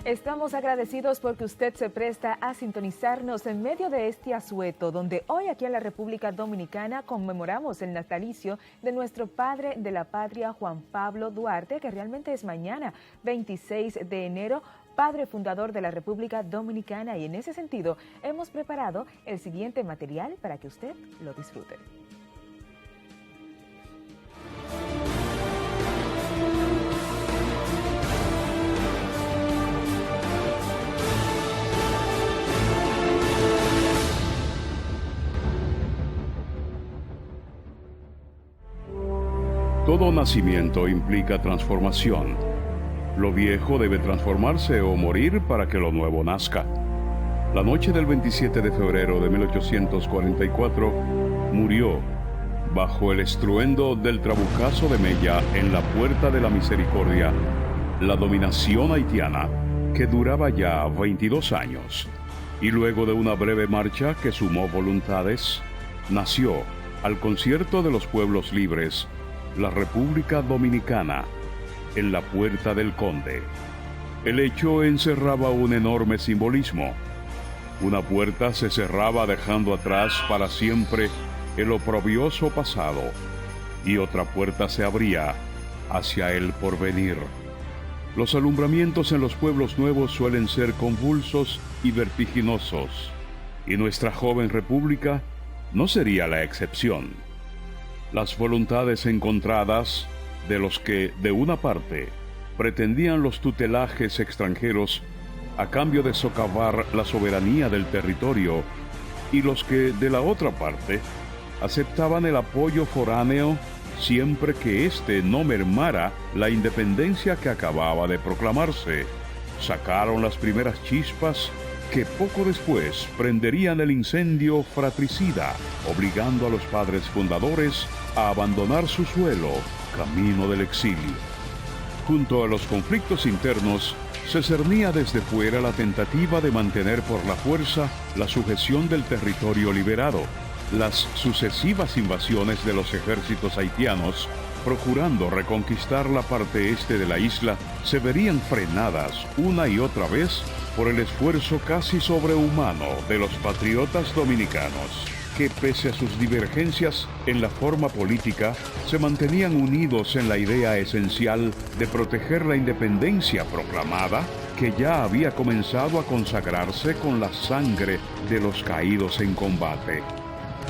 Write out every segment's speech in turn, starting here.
Estamos agradecidos porque usted se presta a sintonizarnos en medio de este asueto, donde hoy aquí en la República Dominicana conmemoramos el natalicio de nuestro padre de la patria, Juan Pablo Duarte, que realmente es mañana, 26 de enero, padre fundador de la República Dominicana, y en ese sentido hemos preparado el siguiente material para que usted lo disfrute. Todo nacimiento implica transformación. Lo viejo debe transformarse o morir para que lo nuevo nazca. La noche del 27 de febrero de 1844 murió, bajo el estruendo del trabucazo de Mella en la Puerta de la Misericordia, la dominación haitiana, que duraba ya 22 años. Y luego de una breve marcha que sumó voluntades, nació, al concierto de los pueblos libres, la República Dominicana, en la Puerta del Conde. El hecho encerraba un enorme simbolismo. Una puerta se cerraba dejando atrás para siempre el oprobioso pasado, y otra puerta se abría hacia el porvenir. Los alumbramientos en los pueblos nuevos suelen ser convulsos y vertiginosos, y nuestra joven república no sería la excepción. Las voluntades encontradas de los que, de una parte, pretendían los tutelajes extranjeros a cambio de socavar la soberanía del territorio, y los que, de la otra parte, aceptaban el apoyo foráneo siempre que éste no mermara la independencia que acababa de proclamarse, sacaron las primeras chispas que poco después prenderían el incendio fratricida, obligando a los padres fundadores a abandonar su suelo, camino del exilio. Junto a los conflictos internos, se cernía desde fuera la tentativa de mantener por la fuerza la sujeción del territorio liberado, las sucesivas invasiones de los ejércitos haitianos, procurando reconquistar la parte este de la isla, se verían frenadas una y otra vez por el esfuerzo casi sobrehumano de los patriotas dominicanos, que pese a sus divergencias en la forma política, se mantenían unidos en la idea esencial de proteger la independencia proclamada, que ya había comenzado a consagrarse con la sangre de los caídos en combate.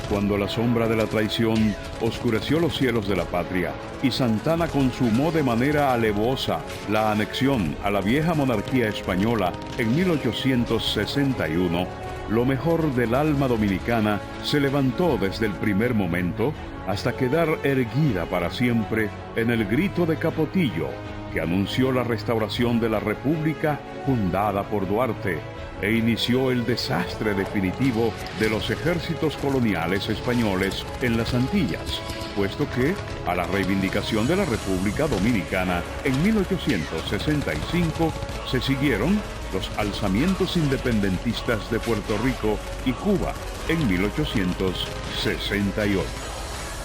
Cuando la sombra de la traición oscureció los cielos de la patria y Santana consumó de manera alevosa la anexión a la vieja monarquía española en 1861, lo mejor del alma dominicana se levantó desde el primer momento hasta quedar erguida para siempre en el grito de Capotillo, que anunció la restauración de la República fundada por Duarte e inició el desastre definitivo de los ejércitos coloniales españoles en las Antillas, puesto que a la reivindicación de la República Dominicana en 1865 se siguieron los alzamientos independentistas de Puerto Rico y Cuba en 1868.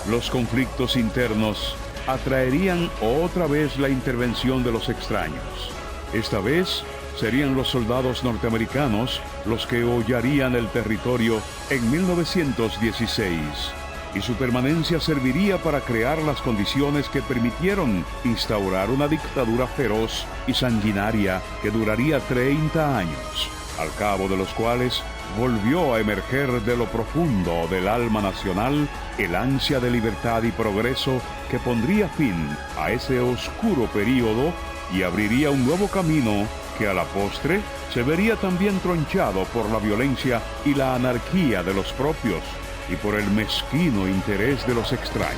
Los conflictos internos atraerían otra vez la intervención de los extraños. Esta vez serían los soldados norteamericanos los que hollarían el territorio en 1916, y su permanencia serviría para crear las condiciones que permitieron instaurar una dictadura feroz y sanguinaria que duraría 30 años, al cabo de los cuales volvió a emerger de lo profundo del alma nacional el ansia de libertad y progreso que pondría fin a ese oscuro período y abriría un nuevo camino que a la postre se vería también tronchado por la violencia y la anarquía de los propios y por el mezquino interés de los extraños.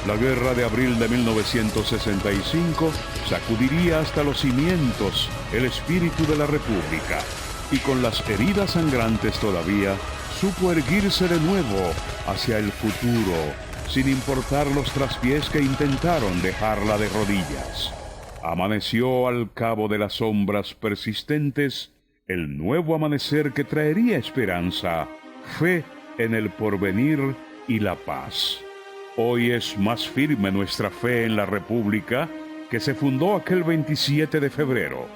La guerra de abril de 1965 sacudiría hasta los cimientos el espíritu de la República, y con las heridas sangrantes todavía, supo erguirse de nuevo hacia el futuro, sin importar los traspiés que intentaron dejarla de rodillas. Amaneció al cabo de las sombras persistentes el nuevo amanecer que traería esperanza, fe en el porvenir y la paz. Hoy es más firme nuestra fe en la República que se fundó aquel 27 de febrero.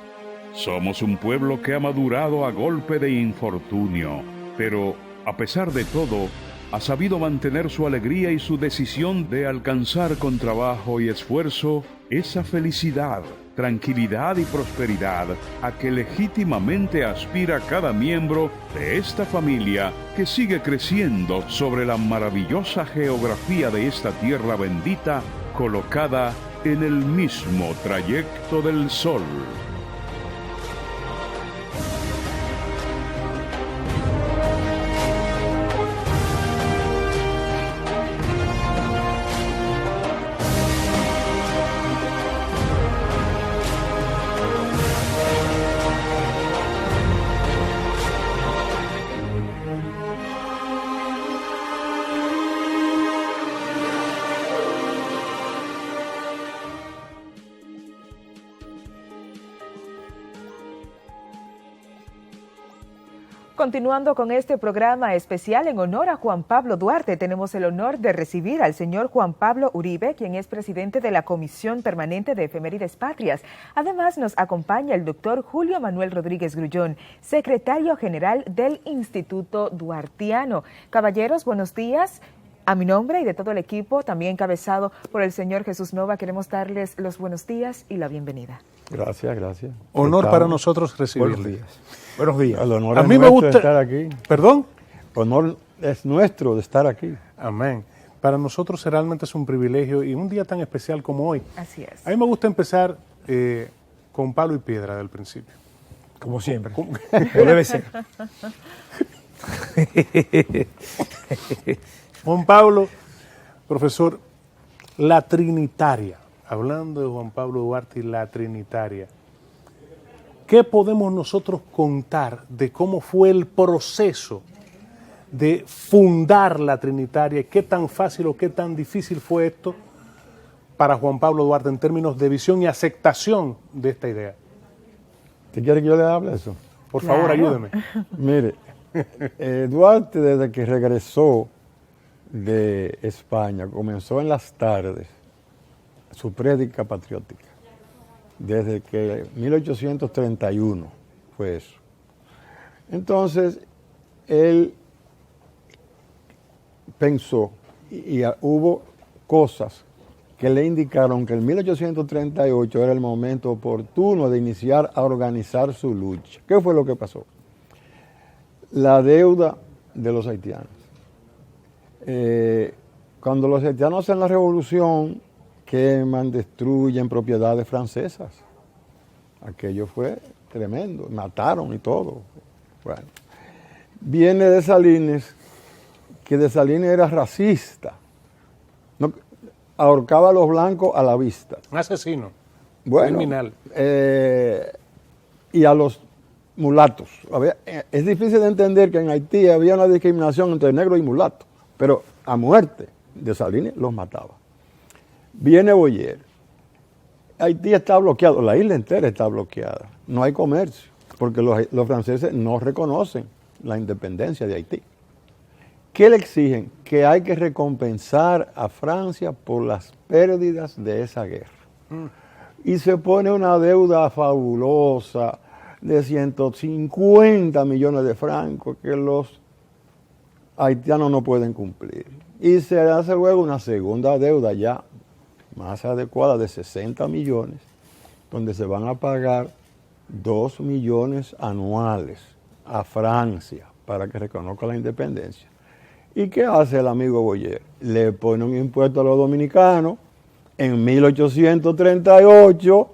Somos un pueblo que ha madurado a golpe de infortunio, pero, a pesar de todo, ha sabido mantener su alegría y su decisión de alcanzar con trabajo y esfuerzo esa felicidad, tranquilidad y prosperidad a que legítimamente aspira cada miembro de esta familia que sigue creciendo sobre la maravillosa geografía de esta tierra bendita, colocada en el mismo trayecto del sol. Continuando con este programa especial en honor a Juan Pablo Duarte, tenemos el honor de recibir al señor Juan Pablo Uribe, quien es presidente de la Comisión Permanente de Efemérides Patrias. Además, nos acompaña el doctor Julio Manuel Rodríguez Grullón, secretario general del Instituto Duartiano. Caballeros, buenos días. A mi nombre y de todo el equipo, también encabezado por el señor Jesús Nova, queremos darles los buenos días y la bienvenida. Gracias, gracias. Honor para nosotros recibirle. Buenos días. Buenos días. El honor a es mí me gusta de estar aquí. ¿Perdón? Honor es nuestro de estar aquí. Amén. Para nosotros realmente es un privilegio y un día tan especial como hoy. Así es. A mí me gusta empezar con palo y piedra del principio. Como siempre. Como debe ser. Juan Pablo, profesor, la Trinitaria. Hablando de Juan Pablo Duarte y la Trinitaria, ¿qué podemos nosotros contar de cómo fue el proceso de fundar la Trinitaria? ¿Qué tan fácil o qué tan difícil fue esto para Juan Pablo Duarte en términos de visión y aceptación de esta idea? ¿Te quiere que yo le hable eso? Por favor, ayúdeme. Mire, Duarte desde que regresó de España comenzó en las tardes su prédica patriótica. Desde que 1831 fue eso. Entonces, él pensó y hubo cosas que le indicaron que en 1838 era el momento oportuno de iniciar a organizar su lucha. ¿Qué fue lo que pasó? La deuda de los haitianos. Cuando los haitianos hacen la revolución, queman, destruyen propiedades francesas. Aquello fue tremendo, mataron y todo. Bueno, viene Dessalines, que Dessalines era racista, no, ahorcaba a los blancos a la vista. Un asesino, bueno, criminal. Y a los mulatos. Es difícil de entender que en Haití había una discriminación entre negro y mulato, pero a muerte Dessalines los mataba. Viene Boyer. Haití está bloqueado, la isla entera está bloqueada. No hay comercio, porque los franceses no reconocen la independencia de Haití. ¿Qué le exigen? Que hay que recompensar a Francia por las pérdidas de esa guerra. Y se pone una deuda fabulosa de 150 millones de francos que los haitianos no pueden cumplir. Y se hace luego una segunda deuda ya más adecuada de 60 millones, donde se van a pagar 2 millones anuales a Francia para que reconozca la independencia. ¿Y qué hace el amigo Boyer? Le pone un impuesto a los dominicanos en 1838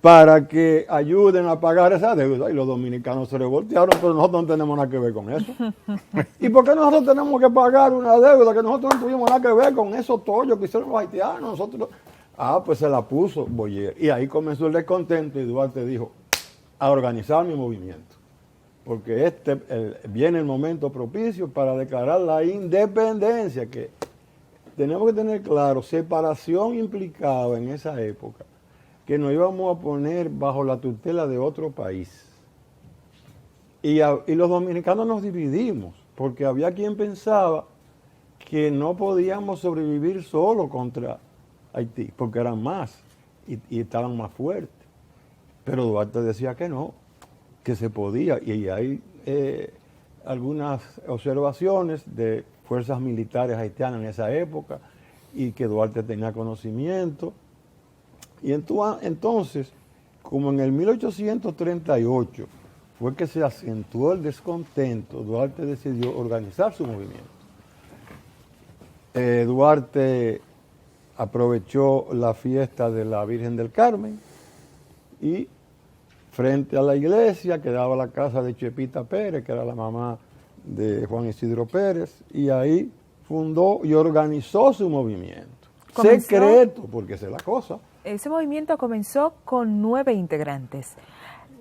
para que ayuden a pagar esa deuda, y los dominicanos se revoltearon, pero nosotros no tenemos nada que ver con eso. ¿Y por qué nosotros tenemos que pagar una deuda que nosotros no tuvimos nada que ver con esos tollos que hicieron los haitianos? Nosotros, pues se la puso Boyer. Y ahí comenzó el descontento y Duarte dijo, a organizar mi movimiento, porque viene el momento propicio para declarar la independencia, que tenemos que tener claro, separación implicaba en esa época que nos íbamos a poner bajo la tutela de otro país. Y los dominicanos nos dividimos, porque había quien pensaba que no podíamos sobrevivir solo contra Haití, porque eran más y estaban más fuertes. Pero Duarte decía que no, que se podía, y hay algunas observaciones de fuerzas militares haitianas en esa época, y que Duarte tenía conocimiento. Y entonces, como en el 1838 fue que se acentuó el descontento, Duarte decidió organizar su movimiento. Duarte aprovechó la fiesta de la Virgen del Carmen y frente a la iglesia quedaba la casa de Chepita Pérez, que era la mamá de Juan Isidro Pérez, y ahí fundó y organizó su movimiento. Secreto, porque esa es la cosa. Ese movimiento comenzó con 9 integrantes.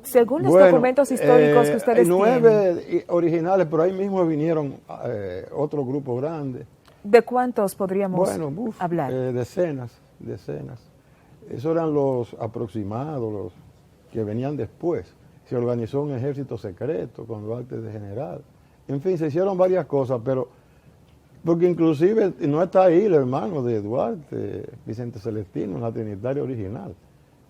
Según los documentos históricos que ustedes 9 tienen, originales, pero ahí mismo vinieron otro grupo grande. ¿De cuántos podríamos hablar? Decenas. Esos eran los aproximados, los que venían después. Se organizó un ejército secreto con Duarte de general. En fin, se hicieron varias cosas, pero porque inclusive no está ahí el hermano de Duarte, Vicente Celestino, la trinitaria original.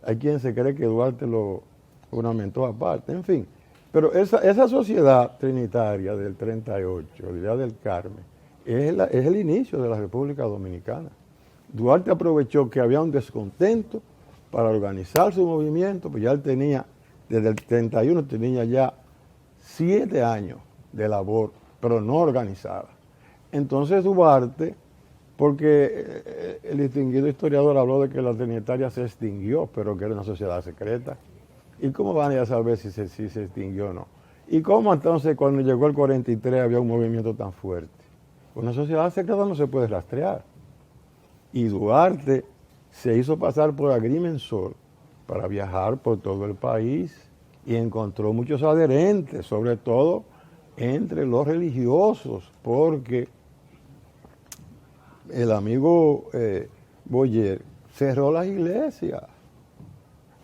Hay quien se cree que Duarte lo ornamentó aparte, en fin. Pero esa sociedad trinitaria del 38, el Día del Carmen, es el inicio de la República Dominicana. Duarte aprovechó que había un descontento para organizar su movimiento, pues ya él tenía, desde el 31 tenía ya 7 años de labor, pero no organizada. Entonces Duarte, porque el distinguido historiador habló de que la trinitaria se extinguió, pero que era una sociedad secreta. ¿Y cómo van a saber si se extinguió o no? ¿Y cómo entonces cuando llegó el 43 había un movimiento tan fuerte? Una sociedad secreta no se puede rastrear. Y Duarte se hizo pasar por agrimensor para viajar por todo el país y encontró muchos adherentes, sobre todo entre los religiosos, porque el amigo Boyer cerró las iglesias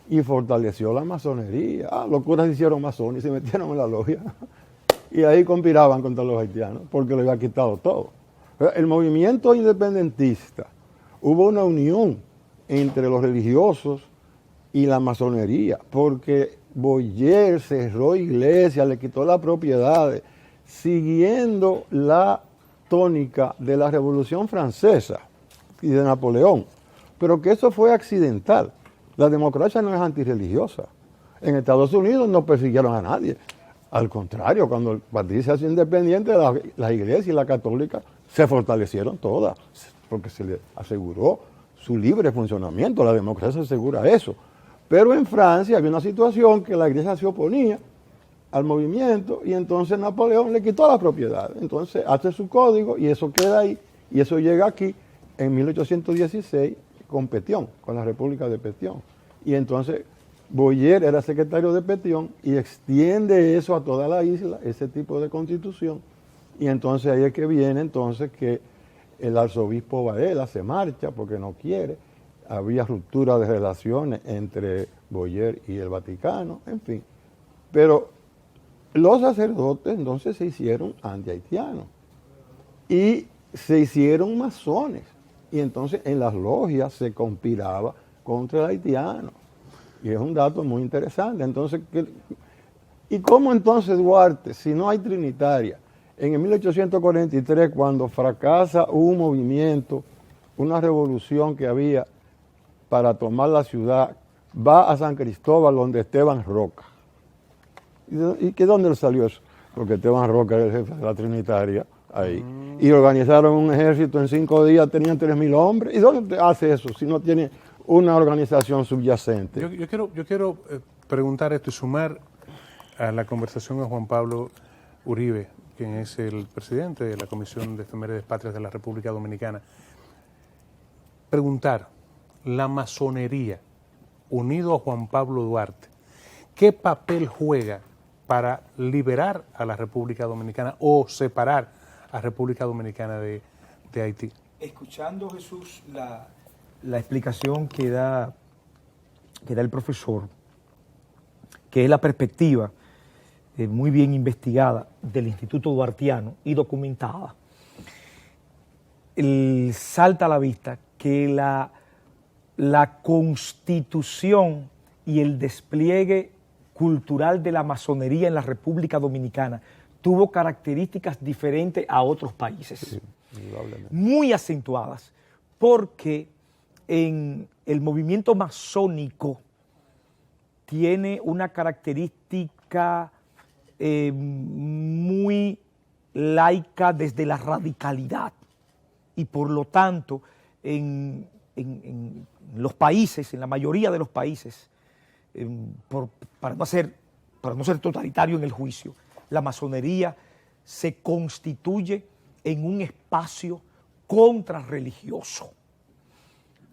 y fortaleció la masonería. Los curas se hicieron masones y se metieron en la logia. Y ahí conspiraban contra los haitianos, porque le había quitado todo. El movimiento independentista, hubo una unión entre los religiosos y la masonería, porque Boyer cerró iglesias, le quitó las propiedades, siguiendo la tónica de la Revolución Francesa y de Napoleón. Pero que eso fue accidental. La democracia no es antirreligiosa. En Estados Unidos no persiguieron a nadie. Al contrario, cuando el partido se hace independiente, la iglesia y la católica se fortalecieron todas, porque se le aseguró su libre funcionamiento. La democracia asegura eso. Pero en Francia había una situación que la iglesia se oponía al movimiento y entonces Napoleón le quitó la propiedad. Entonces hace su código y eso queda ahí y eso llega aquí en 1816 con Pétion, con la República de Pétion. Y entonces Boyer era secretario de Pétion y extiende eso a toda la isla, ese tipo de constitución. Y entonces ahí es que viene entonces que el arzobispo Varela se marcha porque no quiere. Había ruptura de relaciones entre Boyer y el Vaticano, en fin. Pero los sacerdotes entonces se hicieron antihaitianos y se hicieron masones. Y entonces en las logias se conspiraba contra el haitiano. Y es un dato muy interesante. Entonces, ¿y cómo entonces Duarte, si no hay trinitaria, en el 1843, cuando fracasa un movimiento, una revolución que había para tomar la ciudad, va a San Cristóbal donde Esteban Roca? ¿Y que dónde le salió eso? Porque Esteban Roca era el jefe de la trinitaria ahí. Y organizaron un ejército en 5 días, tenían 3.000 hombres. ¿Y dónde hace eso si no tiene una organización subyacente? Yo quiero preguntar esto y sumar a la conversación a Juan Pablo Uribe, quien es el presidente de la Comisión de Efemérides Patrias de la República Dominicana. Preguntar, la masonería, unido a Juan Pablo Duarte, ¿qué papel juega para liberar a la República Dominicana o separar a República Dominicana de Haití? Escuchando, Jesús, la explicación que da el profesor, que es la perspectiva muy bien investigada del Instituto Duartiano y documentada, salta a la vista que la constitución y el despliegue cultural de la masonería en la República Dominicana tuvo características diferentes a otros países, Sí, indudablemente. muy acentuadas, porque en el movimiento masónico tiene una característica muy laica desde la radicalidad, y por lo tanto en los países, en la mayoría de los países, para no ser totalitario en el juicio, la masonería se constituye en un espacio contrarreligioso.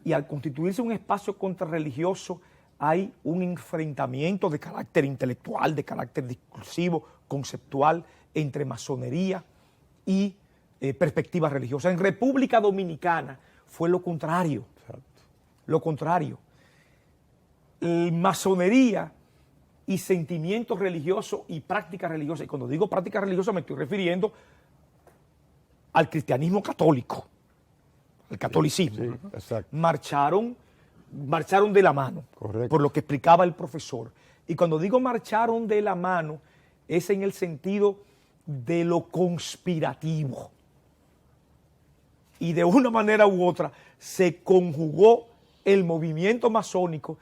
Y al constituirse un espacio contrarreligioso hay un enfrentamiento de carácter intelectual, de carácter discursivo, conceptual, entre masonería y perspectiva religiosa. En República Dominicana fue lo contrario. Exacto. Lo contrario. Masonería y sentimientos religiosos y prácticas religiosas. Y cuando digo prácticas religiosas me estoy refiriendo al cristianismo católico, al catolicismo. Sí, exacto. Marcharon de la mano, Correcto. por lo que explicaba el profesor. Y cuando digo marcharon de la mano, es en el sentido de lo conspirativo. Y de una manera u otra se conjugó el movimiento masónico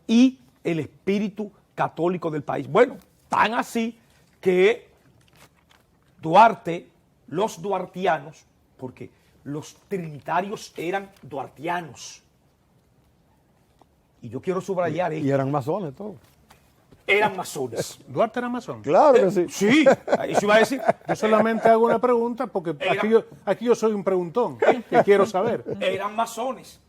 y el espíritu católico del país. Bueno, tan así que Duarte, los duartianos, porque los trinitarios eran duartianos, y yo quiero subrayar Y esto, eran masones todos. eran masones. ¿Duarte era masón? Claro que sí. Sí, eso iba a decir. Yo solamente hago una pregunta porque aquí yo soy un preguntón y quiero saber. Eran masones.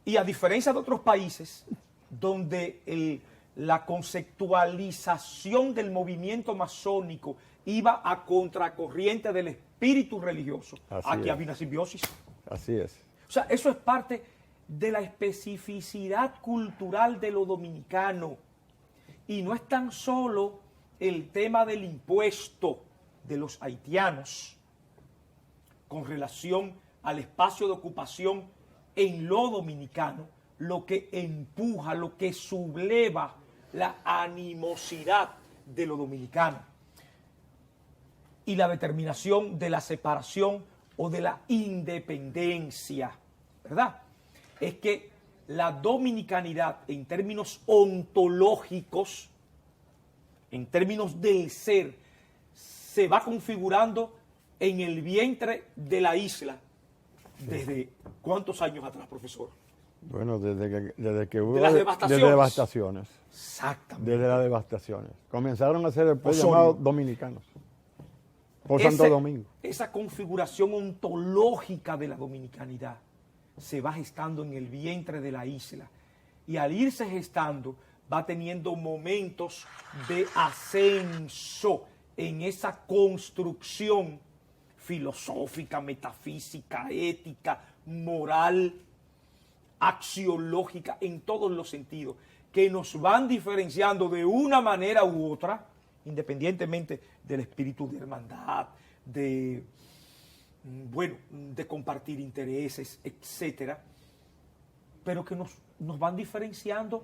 Y a diferencia de otros países donde la conceptualización del movimiento masónico iba a contracorriente del espíritu religioso, Así aquí es. había una simbiosis. Así es. O sea, eso es parte de la especificidad cultural de lo dominicano. Y no es tan solo el tema del impuesto de los haitianos con relación al espacio de ocupación en lo dominicano, lo que empuja, lo que subleva la animosidad de lo dominicano y la determinación de la separación o de la independencia, ¿verdad? Es que la dominicanidad en términos ontológicos, en términos del ser, se va configurando en el vientre de la isla. ¿Desde cuántos años atrás, profesor? Bueno, desde que hubo las devastaciones. desde devastaciones. Exactamente. Desde las devastaciones. Comenzaron a ser después Osorio. llamados dominicanos. Por Santo Domingo. Esa configuración ontológica de la dominicanidad se va gestando en el vientre de la isla. Y al irse gestando, va teniendo momentos de ascenso en esa construcción filosófica, metafísica, ética, moral, axiológica, en todos los sentidos, que nos van diferenciando de una manera u otra, independientemente del espíritu de hermandad, de compartir intereses, etcétera, pero que nos van diferenciando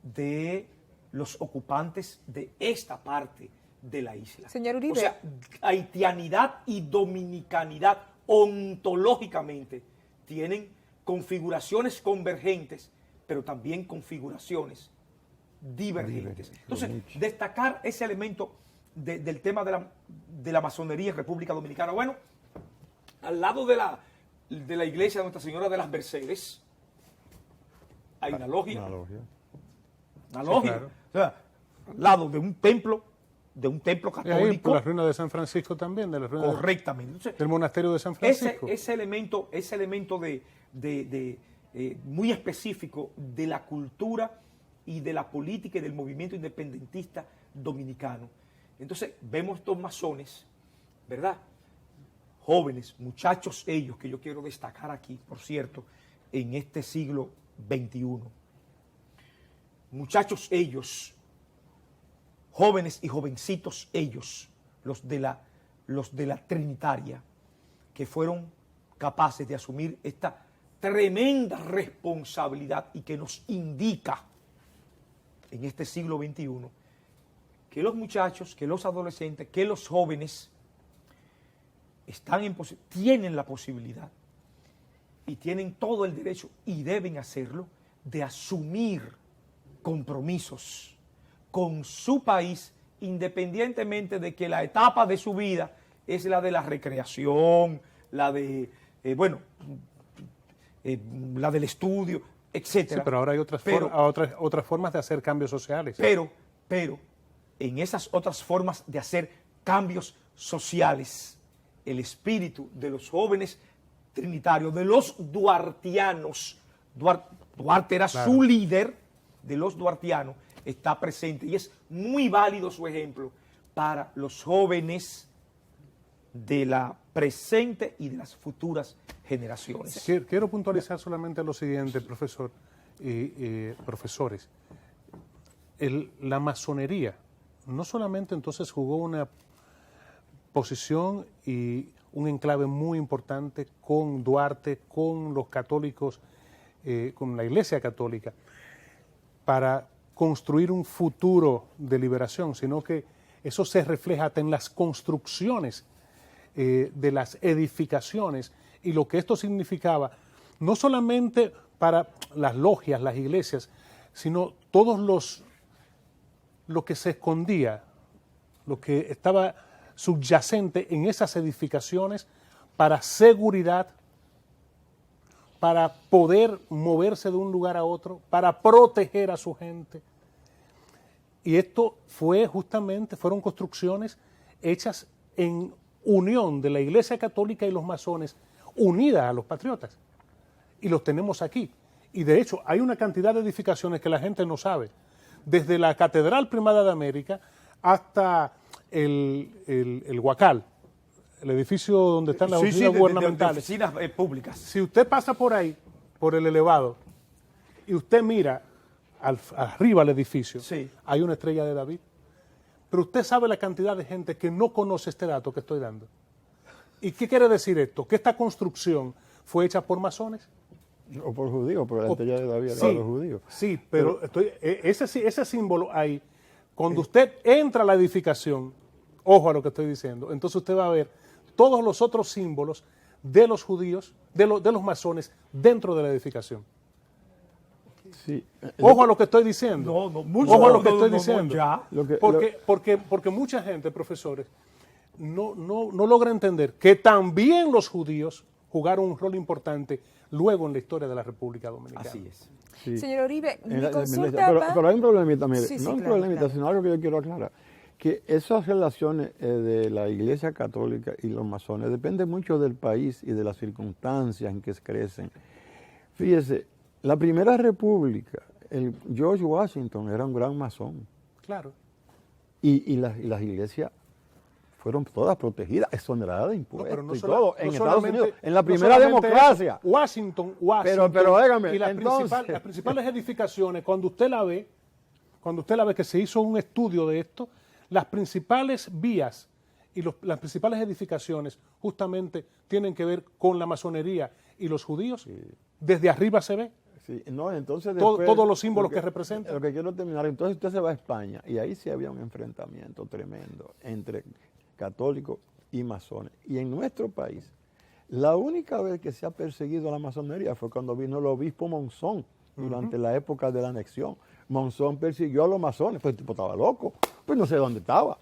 de los ocupantes de esta parte de la isla. Señor Uribe. O sea, haitianidad y dominicanidad ontológicamente tienen configuraciones convergentes, pero también configuraciones divergentes. Entonces, destacar ese elemento del tema de la masonería en República Dominicana. Bueno, al lado de la iglesia de Nuestra Señora de las Mercedes hay una logia. Una logia. Una logia. claro. O sea, al lado de un templo Y ahí, católico. por las ruinas de San Francisco también, de las ruinas Correctamente. Entonces, del monasterio de San Francisco. ese elemento muy específico de la cultura y de la política y del movimiento independentista dominicano. Entonces vemos estos masones, ¿verdad? Jóvenes, muchachos ellos, que yo quiero destacar aquí, por cierto, en este siglo XXI. Muchachos ellos, jóvenes y jovencitos ellos, los de la Trinitaria, que fueron capaces de asumir esta tremenda responsabilidad y que nos indica en este siglo XXI que los muchachos, que los adolescentes, que los jóvenes tienen la posibilidad y tienen todo el derecho y deben hacerlo de asumir compromisos con su país, independientemente de que la etapa de su vida es la de la recreación, la de, la del estudio, etcétera. Sí, pero ahora hay otras formas de hacer cambios sociales. Pero, en esas otras formas de hacer cambios sociales, el espíritu de los jóvenes trinitarios, de los duartianos, Duarte era su líder, de los duartianos, está presente y es muy válido su ejemplo para los jóvenes de la presente y de las futuras generaciones. Quiero puntualizar solamente lo siguiente, profesor y profesores. La masonería no solamente entonces jugó una posición y un enclave muy importante con Duarte, con los católicos, con la Iglesia Católica, para construir un futuro de liberación, sino que eso se refleja hasta en las construcciones de las edificaciones y lo que esto significaba, no solamente para las logias, las iglesias, sino todos lo que se escondía, lo que estaba subyacente en esas edificaciones para seguridad, para poder moverse de un lugar a otro, para proteger a su gente. Y esto fueron construcciones hechas en unión de la Iglesia Católica y los masones, unidas a los patriotas. Y los tenemos aquí. Y de hecho, hay una cantidad de edificaciones que la gente no sabe. Desde la Catedral Primada de América hasta el Huacal, el edificio donde están las oficinas gubernamentales. Oficinas públicas. Si usted pasa por ahí, por el elevado, y usted mira arriba al edificio, hay una estrella de David. Pero usted sabe la cantidad de gente que no conoce este dato que estoy dando. ¿Y qué quiere decir esto? ¿Que esta construcción fue hecha por masones? O por judíos, por la estrella de David era de los judíos. Sí, pero ese símbolo ahí, cuando usted entra a la edificación, ojo a lo que estoy diciendo, entonces usted va a ver todos los otros símbolos de los judíos, de los masones, dentro de la edificación. Sí. Ojo a lo que estoy diciendo. Ojo a lo que estoy diciendo. Porque mucha gente, profesores, no logra entender que también los judíos jugaron un rol importante luego en la historia de la República Dominicana. Así es. Sí. Señor Uribe, mi consulta pero hay un problemita, mire, sí, no un claro, problemita, claro. sino algo que yo quiero aclarar. Que esas relaciones de la Iglesia Católica y los masones dependen mucho del país y de las circunstancias en que crecen. Fíjese, la Primera República, el George Washington era un gran masón. Claro. Y las iglesias fueron todas protegidas, exoneradas de impuestos y todo, en Estados Unidos, en la primera democracia. Washington pero óigame, y las entonces, las principales edificaciones, cuando usted la ve que se hizo un estudio de esto, las principales vías y las principales edificaciones justamente tienen que ver con la masonería y los judíos. Desde arriba se ve. Sí, no, entonces después, todos los símbolos que representan. Lo que quiero terminar, entonces usted se va a España y ahí sí había un enfrentamiento tremendo entre católicos y masones. Y en nuestro país, la única vez que se ha perseguido a la masonería fue cuando vino el obispo Monzón, durante la época de la anexión. Monzón persiguió a los masones, pues el tipo estaba loco, pues no sé dónde estaba,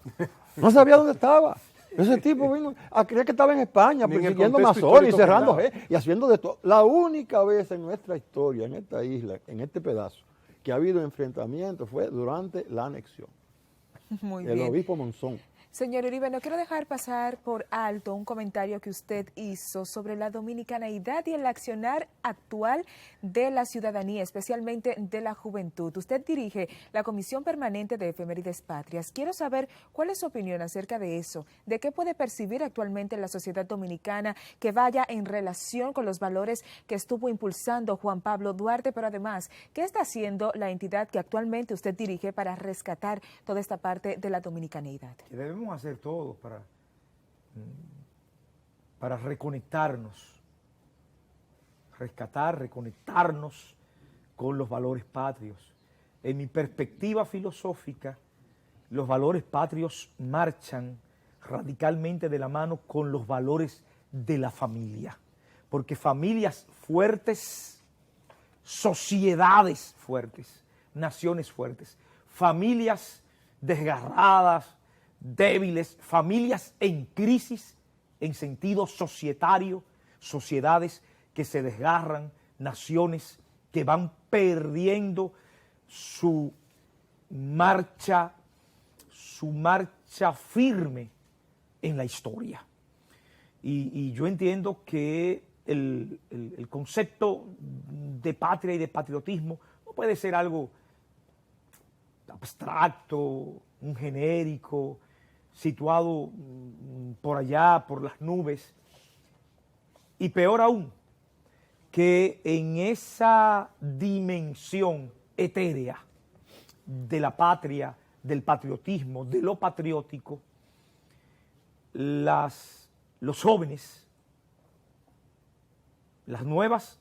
no sabía dónde estaba. Ese tipo vino a creer que estaba en España persiguiendo masones y cerrando y haciendo de todo. La única vez en nuestra historia, en esta isla, en este pedazo, que ha habido enfrentamiento fue durante la anexión. Muy el bien. obispo Monzón. Señor Uribe, no quiero dejar pasar por alto un comentario que usted hizo sobre la dominicanidad y el accionar actual de la ciudadanía, especialmente de la juventud. Usted dirige la Comisión Permanente de Efemérides Patrias. Quiero saber cuál es su opinión acerca de eso, de qué puede percibir actualmente la sociedad dominicana que vaya en relación con los valores que estuvo impulsando Juan Pablo Duarte, pero además, ¿qué está haciendo la entidad que actualmente usted dirige para rescatar toda esta parte de la dominicanidad? Que debemos hacer todo para reconectarnos, rescatar, reconectarnos con los valores patrios. En mi perspectiva filosófica, los valores patrios marchan radicalmente de la mano con los valores de la familia, porque familias fuertes, sociedades fuertes, naciones fuertes, familias desgarradas, débiles, familias en crisis en sentido societario, sociedades que se desgarran, naciones que van perdiendo su marcha firme en la historia. Y yo entiendo que el concepto de patria y de patriotismo no puede ser algo abstracto, un genérico, situado por allá, por las nubes, y peor aún, que en esa dimensión etérea de la patria, del patriotismo, de lo patriótico, los jóvenes, las nuevas,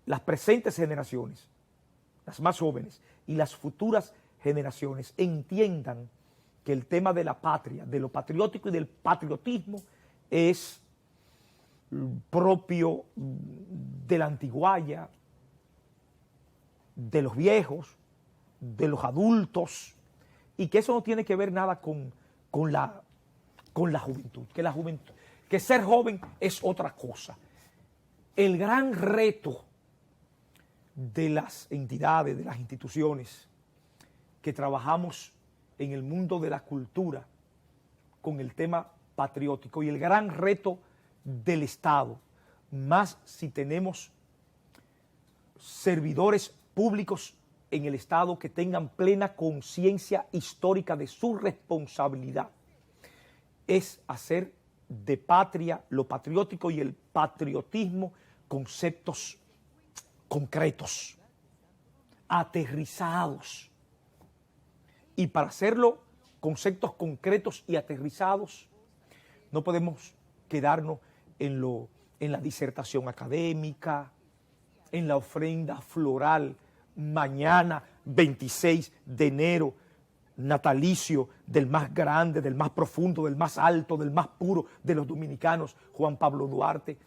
las presentes generaciones, las más jóvenes y las futuras generaciones entiendan que el tema de la patria, de lo patriótico y del patriotismo es propio de la antiguaya, de los viejos, de los adultos, y que eso no tiene que ver nada con la juventud, que ser joven es otra cosa. El gran reto de las entidades, de las instituciones que trabajamos en el mundo de la cultura con el tema patriótico y el gran reto del Estado, más si tenemos servidores públicos en el Estado que tengan plena conciencia histórica de su responsabilidad, es hacer de patria, lo patriótico y el patriotismo conceptos concretos, aterrizados. Y para hacerlo conceptos concretos y aterrizados, no podemos quedarnos en la disertación académica, en la ofrenda floral, mañana 26 de enero, natalicio del más grande, del más profundo, del más alto, del más puro de los dominicanos, Juan Pablo Duarte.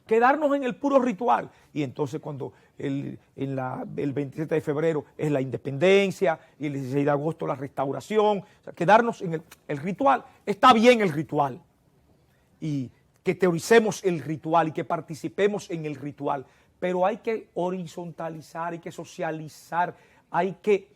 Quedarnos en el puro ritual. Y entonces cuando el 27 de febrero es la independencia y el 16 de agosto la restauración, o sea, quedarnos en el ritual. Está bien el ritual y que teoricemos el ritual y que participemos en el ritual, pero hay que horizontalizar, hay que socializar, hay que,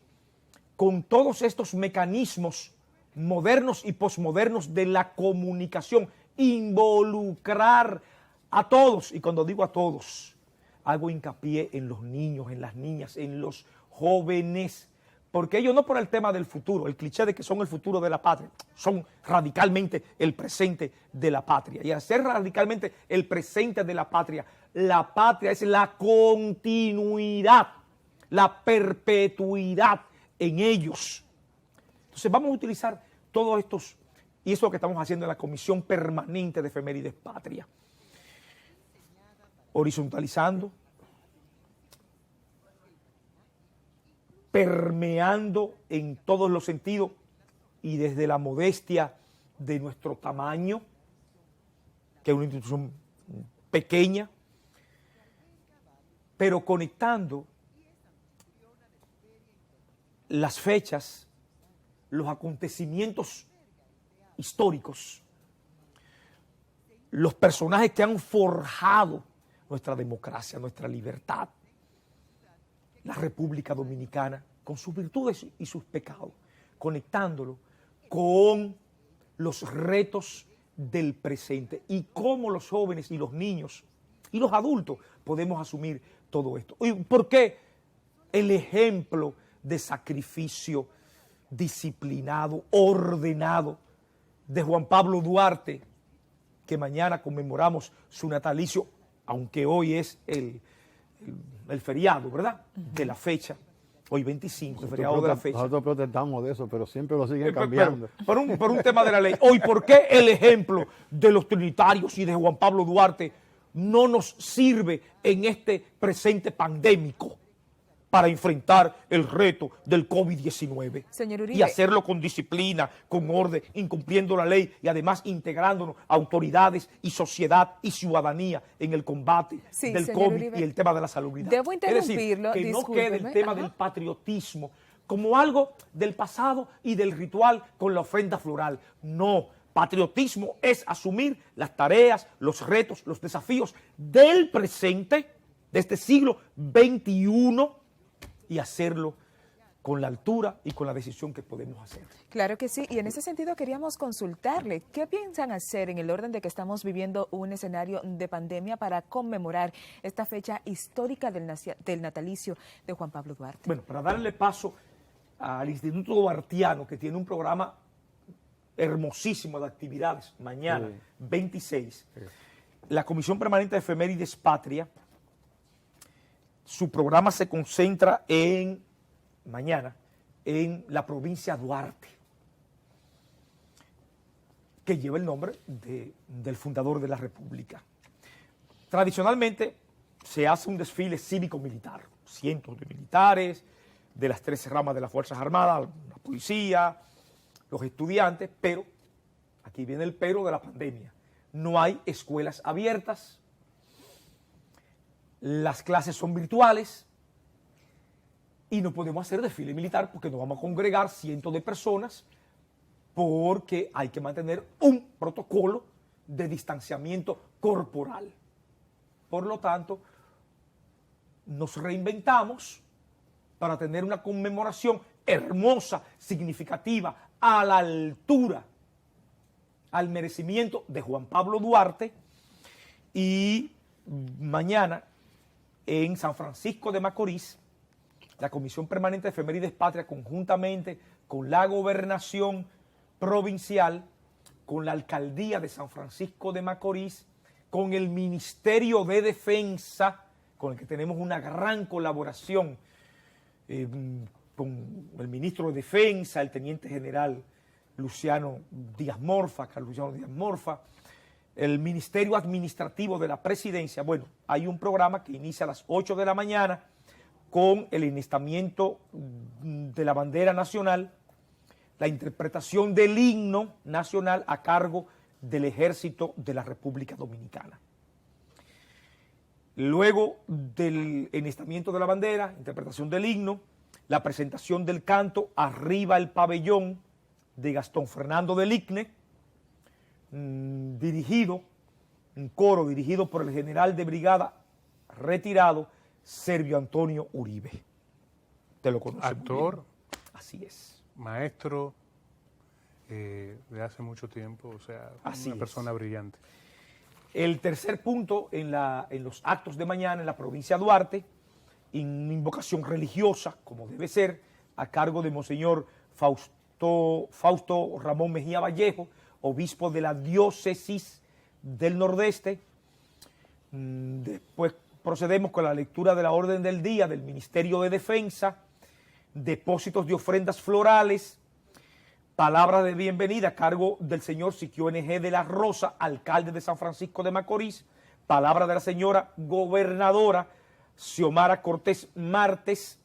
con todos estos mecanismos modernos y posmodernos de la comunicación, involucrar a todos. Y cuando digo a todos, hago hincapié en los niños, en las niñas, en los jóvenes, porque ellos no por el tema del futuro, el cliché de que son el futuro de la patria, son radicalmente el presente de la patria. Y al ser radicalmente el presente de la patria es la continuidad, la perpetuidad en ellos. Entonces vamos a utilizar todos estos, y eso es lo que estamos haciendo en la Comisión Permanente de Efemérides Patria, horizontalizando, permeando en todos los sentidos y desde la modestia de nuestro tamaño, que es una institución pequeña, pero conectando las fechas, los acontecimientos históricos, los personajes que han forjado nuestra democracia, nuestra libertad, la República Dominicana, con sus virtudes y sus pecados, conectándolo con los retos del presente y cómo los jóvenes y los niños y los adultos podemos asumir todo esto. ¿Y por qué el ejemplo de sacrificio disciplinado, ordenado de Juan Pablo Duarte, que mañana conmemoramos su natalicio, aunque hoy es el feriado, ¿verdad?, de la fecha, hoy 25, el feriado de la fecha. Nosotros protestamos de eso, pero siempre lo siguen cambiando. Por un tema de la ley. Hoy, ¿por qué el ejemplo de los trinitarios y de Juan Pablo Duarte no nos sirve en este presente pandémico para enfrentar el reto del COVID-19? Señor Uribe. Y hacerlo con disciplina, con orden, incumpliendo la ley y además integrándonos a autoridades y sociedad y ciudadanía en el combate Sí, del señor COVID Uribe. y el tema de la salubridad. Debo Es decir, interrumpirlo, que no quede el discúlpeme. tema Ajá. del patriotismo como algo del pasado y del ritual con la ofrenda floral. No, patriotismo es asumir las tareas, los retos, los desafíos del presente, de este siglo XXI, y hacerlo con la altura y con la decisión que podemos hacer. Claro que sí, y en ese sentido queríamos consultarle, ¿qué piensan hacer en el orden de que estamos viviendo un escenario de pandemia para conmemorar esta fecha histórica del natalicio de Juan Pablo Duarte? Bueno, para darle paso al Instituto Duartiano, que tiene un programa hermosísimo de actividades, mañana, 26, la Comisión Permanente de Efemérides Patria, su programa se concentra mañana, en la provincia Duarte, que lleva el nombre del fundador de la República. Tradicionalmente se hace un desfile cívico-militar, cientos de militares, de las 13 ramas de las Fuerzas Armadas, la policía, los estudiantes, pero, aquí viene el pero de la pandemia, no hay escuelas abiertas, las clases son virtuales y no podemos hacer desfile militar porque nos vamos a congregar cientos de personas porque hay que mantener un protocolo de distanciamiento corporal. Por lo tanto, nos reinventamos para tener una conmemoración hermosa, significativa, a la altura, al merecimiento de Juan Pablo Duarte, y mañana en San Francisco de Macorís, la Comisión Permanente de Efemérides Patria, conjuntamente con la Gobernación Provincial, con la Alcaldía de San Francisco de Macorís, con el Ministerio de Defensa, con el que tenemos una gran colaboración, con el Ministro de Defensa, el Teniente General Luciano Díaz Morfa, Carlos Luciano Díaz Morfa, el Ministerio Administrativo de la Presidencia. Bueno, hay un programa que inicia a las 8 de la mañana con el enlistamiento de la bandera nacional, la interpretación del himno nacional a cargo del Ejército de la República Dominicana. Luego del enlistamiento de la bandera, interpretación del himno, la presentación del canto Arriba el Pabellón de Gastón Fernando del Igne, un coro dirigido por el general de brigada retirado Servio Antonio Uribe. ¿Te lo conoces? Actor. Así es. Maestro de hace mucho tiempo, o sea, Así una persona brillante. El tercer punto en los actos de mañana en la provincia de Duarte, en invocación religiosa, como debe ser, a cargo de Monseñor Fausto Ramón Mejía Vallejo, obispo de la diócesis del Nordeste. Después procedemos con la lectura de la orden del día del Ministerio de Defensa, depósitos de ofrendas florales, palabras de bienvenida a cargo del señor Siquio NG de la Rosa, alcalde de San Francisco de Macorís, palabra de la señora gobernadora Xiomara Cortés Martes,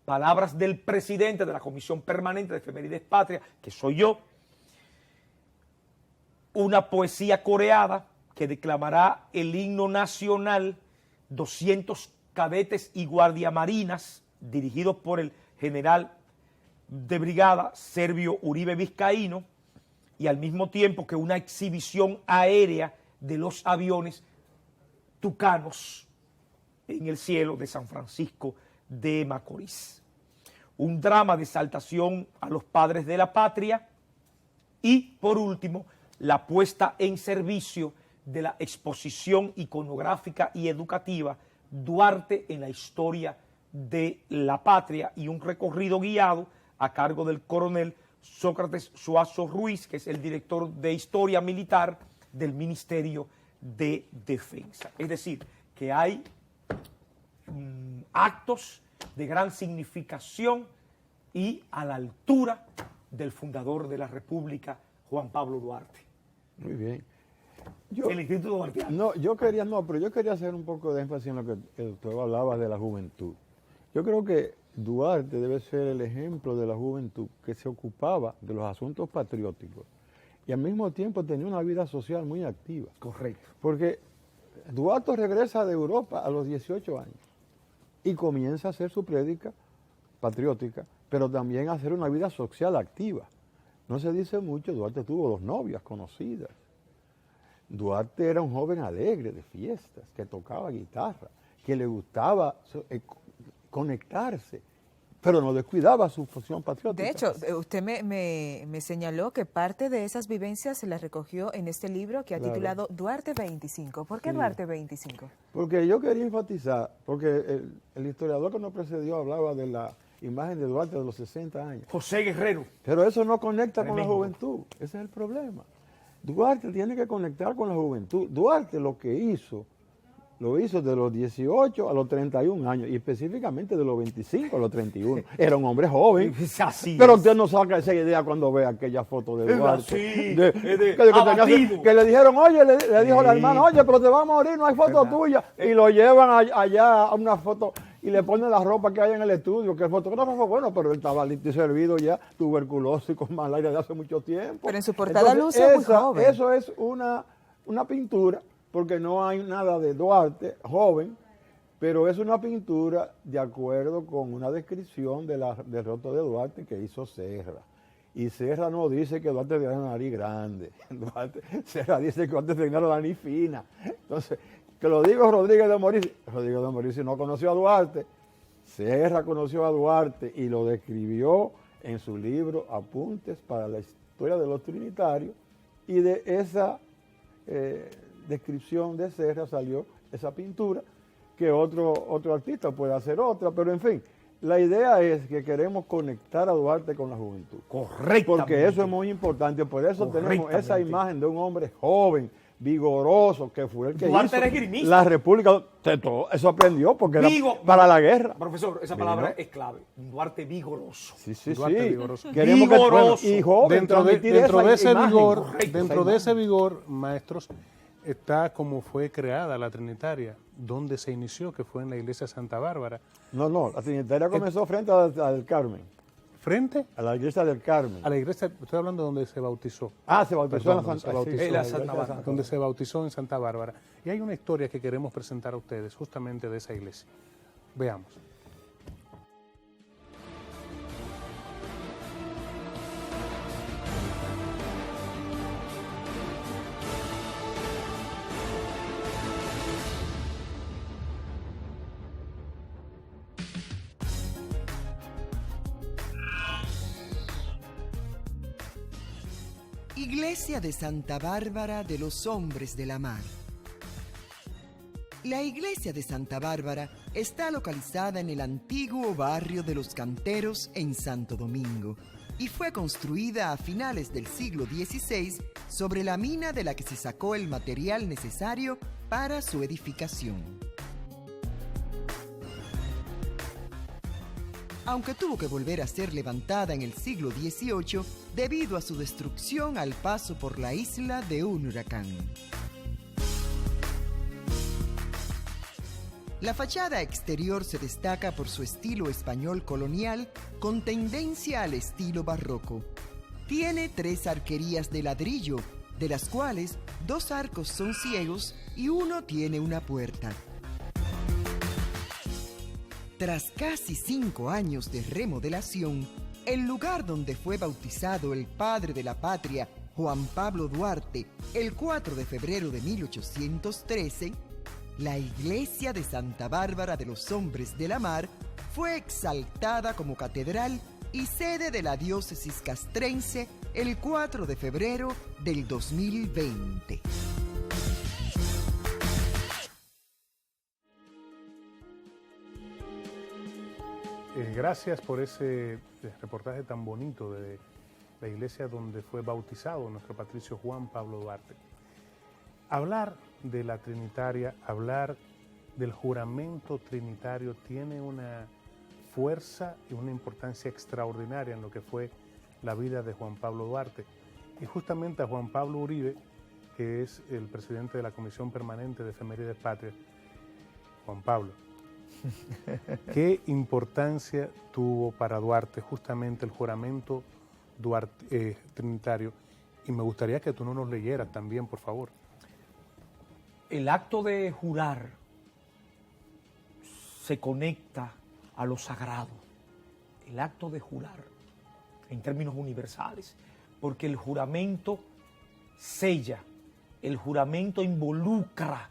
palabras del presidente de la Comisión Permanente de Efemérides Patria, que soy yo, una poesía coreada que declamará el himno nacional, 200 cadetes y guardiamarinas, dirigidos por el general de brigada Servio Uribe Vizcaíno, y al mismo tiempo que una exhibición aérea de los aviones tucanos en el cielo de San Francisco de Macorís. Un drama de exaltación a los padres de la patria Y, por último, la puesta en servicio de la exposición iconográfica y educativa Duarte en la historia de la patria, y un recorrido guiado a cargo del coronel Sócrates Suazo Ruiz, que es el director de Historia Militar del Ministerio de Defensa. Es decir, que hay actos de gran significación y a la altura del fundador de la República, Juan Pablo Duarte. Muy bien. El Instituto Duartiano. Pero yo quería hacer un poco de énfasis en lo que usted hablaba de la juventud. Yo creo que Duarte debe ser el ejemplo de la juventud que se ocupaba de los asuntos patrióticos y al mismo tiempo tenía una vida social muy activa. Correcto. Porque Duarte regresa de Europa a los 18 años y comienza a hacer su prédica patriótica, pero también a hacer una vida social activa. No se dice mucho, Duarte tuvo 2 novias conocidas. Duarte era un joven alegre de fiestas, que tocaba guitarra, que le gustaba conectarse, pero no descuidaba su función patriótica. De hecho, usted me señaló que parte de esas vivencias se las recogió en este libro que ha titulado Duarte 25. ¿Por qué Duarte 25? Porque yo quería enfatizar, porque el historiador que nos precedió hablaba de la imagen de Duarte de los 60 años. José Guerrero. Pero eso no conecta con la Tremendo. juventud, ese es el problema. Duarte tiene que conectar con la juventud. Duarte lo que hizo, lo hizo de los 18 a los 31 años, y específicamente de los 25 a los 31. Era un hombre joven. Así Pero es. usted no saca esa idea cuando ve aquella foto de Duarte. Sí, que le dijeron, oye, le dijo la hermana, oye, pero te vas a morir, no hay foto tuya. Y lo llevan allá a una foto y le ponen la ropa que hay en el estudio, que el fotógrafo fue bueno, pero él estaba listo y servido ya, tuberculosis con malaria de hace mucho tiempo. Pero en su portada luce muy joven. Eso es una pintura, porque no hay nada de Duarte joven, pero es una pintura de acuerdo con una descripción del rostro de Duarte que hizo Serra. Y Serra no dice que Duarte tenía la nariz grande. Serra dice que Duarte tenía la nariz fina. Entonces, que lo digo Rodríguez de Moris. Rodríguez de Moris no conoció a Duarte. Serra conoció a Duarte y lo describió en su libro Apuntes para la Historia de los Trinitarios. Y de esa descripción de Serra salió esa pintura, que otro artista puede hacer otra, pero en fin, la idea es que queremos conectar a Duarte con la juventud. Correcto. Porque eso es muy importante, por eso tenemos esa imagen de un hombre joven, vigoroso, que fue el que Duarte hizo era esgrimista. la República. Eso aprendió porque era para la guerra. Profesor, esa palabra es clave. Duarte vigoroso. Sí. Duarte vigoroso. Queremos Vigoroso. y joven, Dentro de ese imagen. vigor, correcto, dentro esa de ese imagen. vigor, maestros, está como fue creada la Trinitaria, donde se inició, que fue en la iglesia de Santa Bárbara. No, la Trinitaria comenzó frente al Carmen, Frente a la iglesia del Carmen. a la iglesia, estoy hablando donde se bautizó. Se bautizó Perdón, en la se Santa bautizó. En la Santa Bárbara. Donde se bautizó en Santa Bárbara. Y hay una historia que queremos presentar a ustedes justamente de esa iglesia. Veamos. Iglesia de Santa Bárbara de los Hombres de la Mar. La iglesia de Santa Bárbara está localizada en el antiguo barrio de los Canteros en Santo Domingo y fue construida a finales del siglo XVI sobre la mina de la que se sacó el material necesario para su edificación. Aunque tuvo que volver a ser levantada en el siglo XVIII debido a su destrucción al paso por la isla de un huracán. La fachada exterior se destaca por su estilo español colonial con tendencia al estilo barroco. Tiene 3 arquerías de ladrillo, de las cuales 2 arcos son ciegos y uno tiene una puerta. Tras casi 5 años de remodelación, el lugar donde fue bautizado el padre de la patria, Juan Pablo Duarte, el 4 de febrero de 1813, la iglesia de Santa Bárbara de los Hombres de la Mar fue exaltada como catedral y sede de la diócesis castrense el 4 de febrero del 2020. Gracias por ese reportaje tan bonito de la iglesia donde fue bautizado nuestro patricio Juan Pablo Duarte. Hablar de la Trinitaria, hablar del juramento trinitario tiene una fuerza y una importancia extraordinaria en lo que fue la vida de Juan Pablo Duarte. Y justamente a Juan Pablo Uribe, que es el presidente de la Comisión Permanente de Efemérides Patrias, Juan Pablo, ¿qué importancia tuvo para Duarte justamente el juramento trinitario? Y me gustaría que tú nos leyeras también, por favor. El acto de jurar se conecta a lo sagrado. El acto de jurar, en términos universales, porque el juramento sella, el juramento involucra,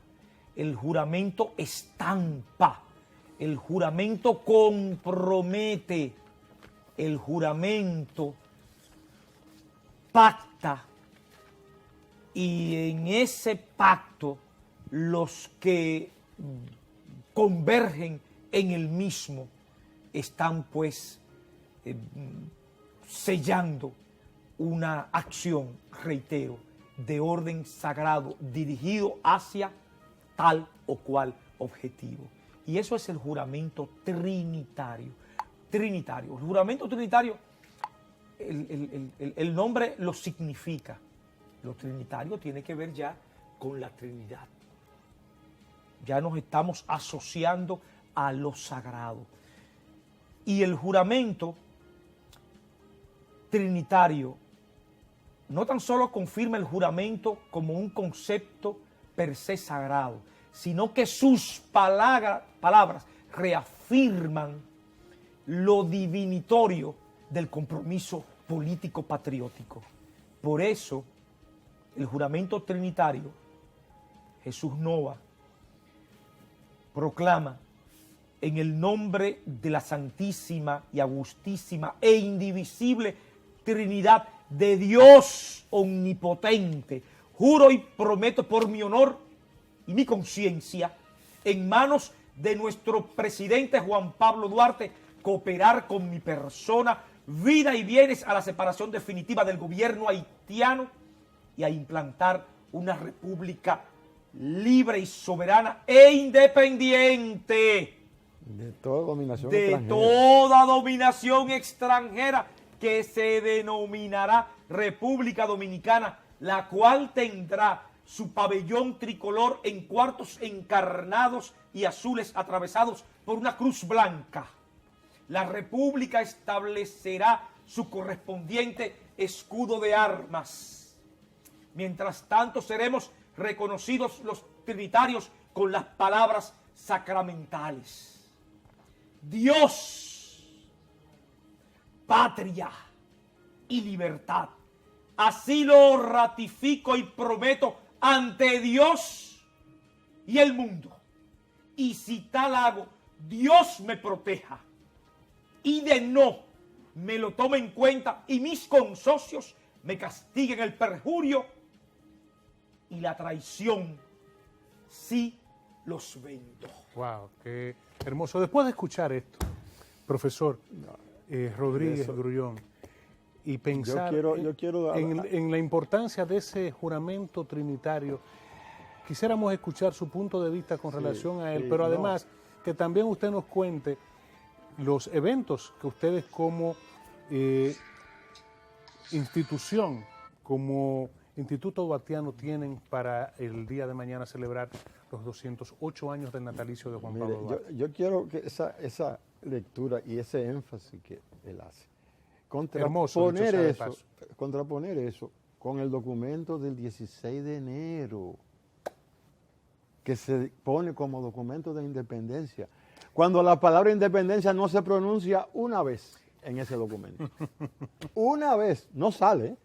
el juramento estampa, el juramento compromete, el juramento pacta, y en ese pacto los que convergen en el mismo están pues sellando una acción, reitero, de orden sagrado dirigido hacia tal o cual objetivo. Y eso es el juramento trinitario. Trinitario. El juramento trinitario, el nombre lo significa. Lo trinitario tiene que ver ya con la Trinidad. Ya nos estamos asociando a lo sagrado. Y el juramento trinitario no tan solo confirma el juramento como un concepto per se sagrado, sino que sus palabras reafirman lo divinitorio del compromiso político patriótico. Por eso, el juramento trinitario, Jesús Nova, proclama en el nombre de la Santísima y Augustísima e Indivisible Trinidad de Dios Omnipotente, juro y prometo por mi honor y mi conciencia, en manos de nuestro presidente Juan Pablo Duarte, cooperar con mi persona, vida y bienes a la separación definitiva del gobierno haitiano y a implantar una república libre y soberana e independiente de toda dominación extranjera. Toda dominación extranjera, que se denominará República Dominicana, la cual tendrá su pabellón tricolor en cuartos encarnados y azules atravesados por una cruz blanca. La República establecerá su correspondiente escudo de armas. Mientras tanto, seremos reconocidos los trinitarios con las palabras sacramentales: Dios, patria y libertad. Así lo ratifico y prometo ante Dios y el mundo. Y si tal hago, Dios me proteja, y de no me lo tome en cuenta y mis consocios me castiguen el perjurio y la traición, sí los vendo. Wow, qué hermoso. Después de escuchar esto, profesor Rodríguez Grullón, y pensar en la importancia de ese juramento trinitario, quisiéramos escuchar su punto de vista con relación a él, pero además que también usted nos cuente los eventos que ustedes como institución, como Instituto Duartiano, tienen para el día de mañana celebrar los 208 años del natalicio de Juan Pablo Duarte. Yo quiero que esa lectura y ese énfasis que él hace, contraponer eso con el documento del 16 de enero, que se pone como documento de independencia, cuando la palabra independencia no se pronuncia una vez en ese documento. Una vez, no sale.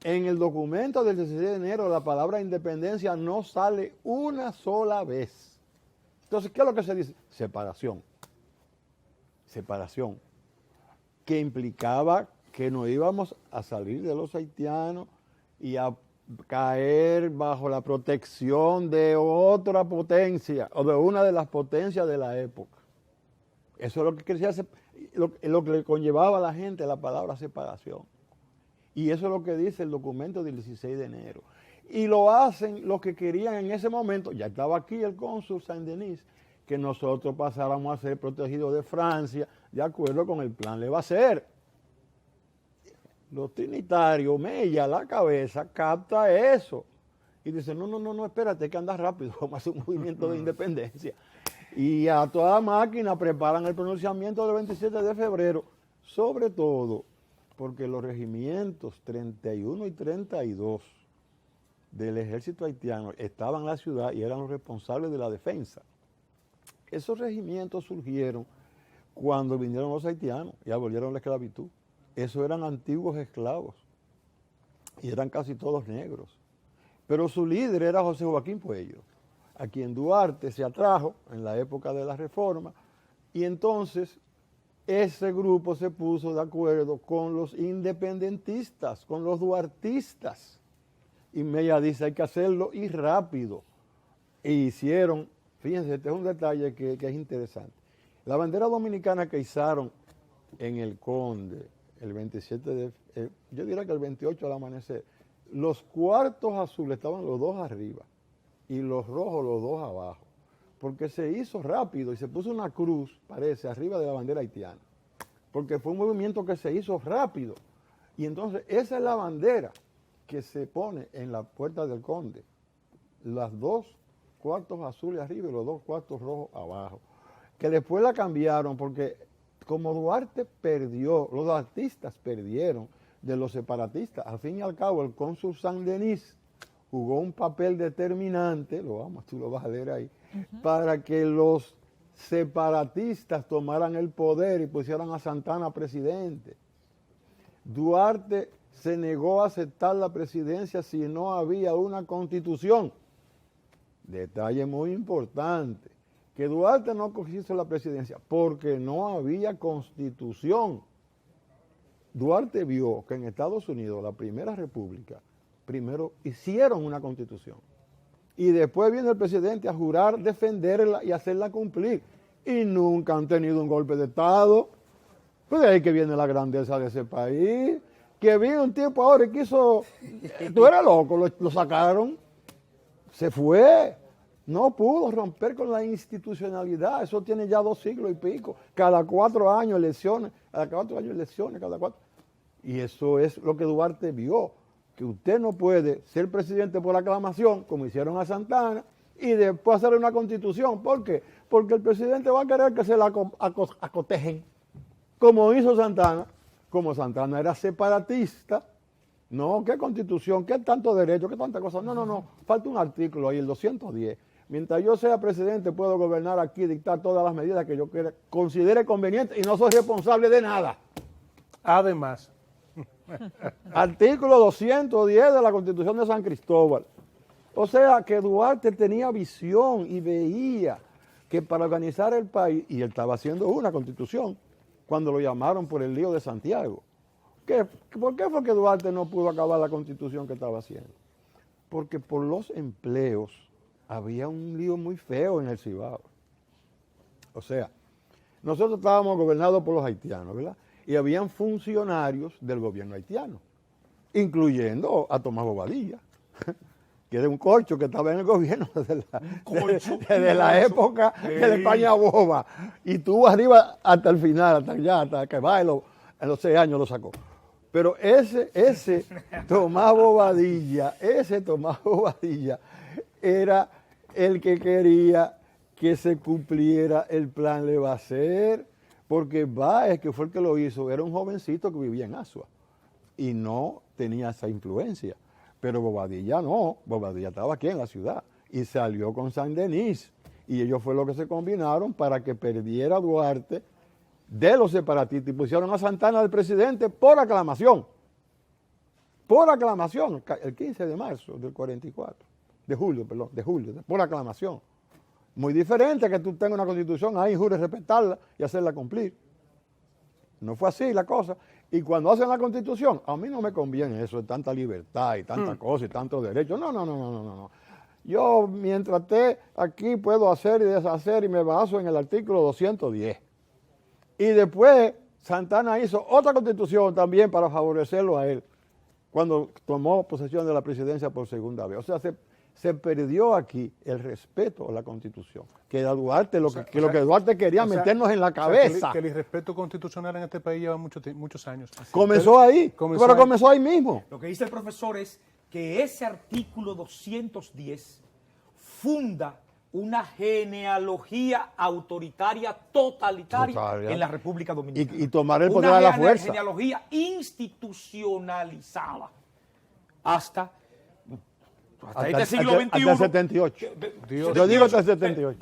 En el documento del 16 de enero la palabra independencia no sale una sola vez. Entonces, ¿qué es lo que se dice? Separación. Separación. Que implicaba que no íbamos a salir de los haitianos y a caer bajo la protección de otra potencia o de una de las potencias de la época. Eso es lo que quería hacer, lo que le conllevaba a la gente la palabra separación. Y eso es lo que dice el documento del 16 de enero. Y lo hacen los que querían en ese momento, ya estaba aquí el cónsul Saint-Denis, que nosotros pasáramos a ser protegidos de Francia, de acuerdo con el plan Levasseur. Los trinitarios, Mella, la cabeza, capta eso. Y dice, no, espérate, hay que andar rápido, vamos a hacer un movimiento de independencia. Y a toda máquina preparan el pronunciamiento del 27 de febrero, sobre todo porque los regimientos 31 y 32 del ejército haitiano estaban en la ciudad y eran los responsables de la defensa. Esos regimientos surgieron cuando vinieron los haitianos y abolieron la esclavitud. Esos eran antiguos esclavos y eran casi todos negros. Pero su líder era José Joaquín Puello, a quien Duarte se atrajo en la época de la Reforma, y entonces ese grupo se puso de acuerdo con los independentistas, con los duartistas. Y Mella dice, hay que hacerlo y rápido. E hicieron, fíjense, este es un detalle que es interesante. La bandera dominicana que izaron en el Conde, el 27 de, yo diría que el 28 al amanecer, los cuartos azules estaban los dos arriba y los rojos los dos abajo, porque se hizo rápido y se puso una cruz, parece, arriba de la bandera haitiana, porque fue un movimiento que se hizo rápido. Y entonces esa es la bandera que se pone en la puerta del Conde, las dos cuartos azules arriba y los dos cuartos rojos abajo, que después la cambiaron porque como Duarte perdió, los artistas perdieron de los separatistas, al fin y al cabo el cónsul Saint-Denis jugó un papel determinante, tú lo vas a leer ahí, para que los separatistas tomaran el poder y pusieran a Santana presidente. Duarte se negó a aceptar la presidencia si no había una constitución. Detalle muy importante, que Duarte no hizo la presidencia porque no había constitución. Duarte vio que en Estados Unidos, la primera república, primero hicieron una constitución y después viene el presidente a jurar defenderla y hacerla cumplir, y nunca han tenido un golpe de Estado. Pues de ahí que viene la grandeza de ese país, que vino un tiempo ahora y quiso, tú eres loco, lo sacaron, se fue, no pudo romper con la institucionalidad, eso tiene ya 2 siglos y pico, cada 4 años elecciones, cada 4. Y eso es lo que Duarte vio, que usted no puede ser presidente por aclamación, como hicieron a Santana, y después hacer una constitución. ¿Por qué? Porque el presidente va a querer que se la acotejen, como hizo Santana. Como Santana era separatista, no, ¿qué constitución? ¿Qué tanto derecho? ¿Qué tanta cosa? No, falta un artículo ahí, el 210. Mientras yo sea presidente puedo gobernar aquí, dictar todas las medidas que yo considere convenientes y no soy responsable de nada. Además, artículo 210 de la Constitución de San Cristóbal. O sea que Duarte tenía visión y veía que para organizar el país, y él estaba haciendo una constitución, cuando lo llamaron por el lío de Santiago. ¿Por qué fue que Duarte no pudo acabar la constitución que estaba haciendo? Porque por los empleos había un lío muy feo en el Cibao. O sea, nosotros estábamos gobernados por los haitianos, ¿verdad? Y habían funcionarios del gobierno haitiano, incluyendo a Tomás Bobadilla, que era un corcho que estaba en el gobierno desde la época de la España boba, y tuvo arriba hasta el final, hasta allá, hasta que Bailo en los 6 años lo sacó. Pero ese Tomás Bobadilla era el que quería que se cumpliera el plan Levasseur, porque Báez, que fue el que lo hizo, era un jovencito que vivía en Asua y no tenía esa influencia. Pero Bobadilla no, Bobadilla estaba aquí en la ciudad y salió con Saint-Denis, y ellos fue lo que se combinaron para que perdiera Duarte de los separatistas y pusieron a Santana del presidente por aclamación, el 15 de marzo del 44, de julio, por aclamación. Muy diferente a que tú tengas una constitución ahí, jures respetarla y hacerla cumplir. No fue así la cosa. Y cuando hacen la Constitución, a mí no me conviene eso de tanta libertad y tanta cosa y tantos derechos. No. Yo, mientras esté aquí, puedo hacer y deshacer y me baso en el artículo 210. Y después Santana hizo otra Constitución también para favorecerlo a él, cuando tomó posesión de la presidencia por segunda vez. O sea, se perdió aquí el respeto a la Constitución, que era Duarte, lo que Duarte quería meternos en la cabeza. Que el irrespeto constitucional en este país lleva muchos años. Comenzó ahí, pero comenzó ahí mismo. Lo que dice el profesor es que ese artículo 210 funda una genealogía autoritaria totalitaria en la República Dominicana. Y tomar el poder a la fuerza. Una genealogía institucionalizada hasta este siglo XXI. Hasta el 78. Yo digo hasta el 78.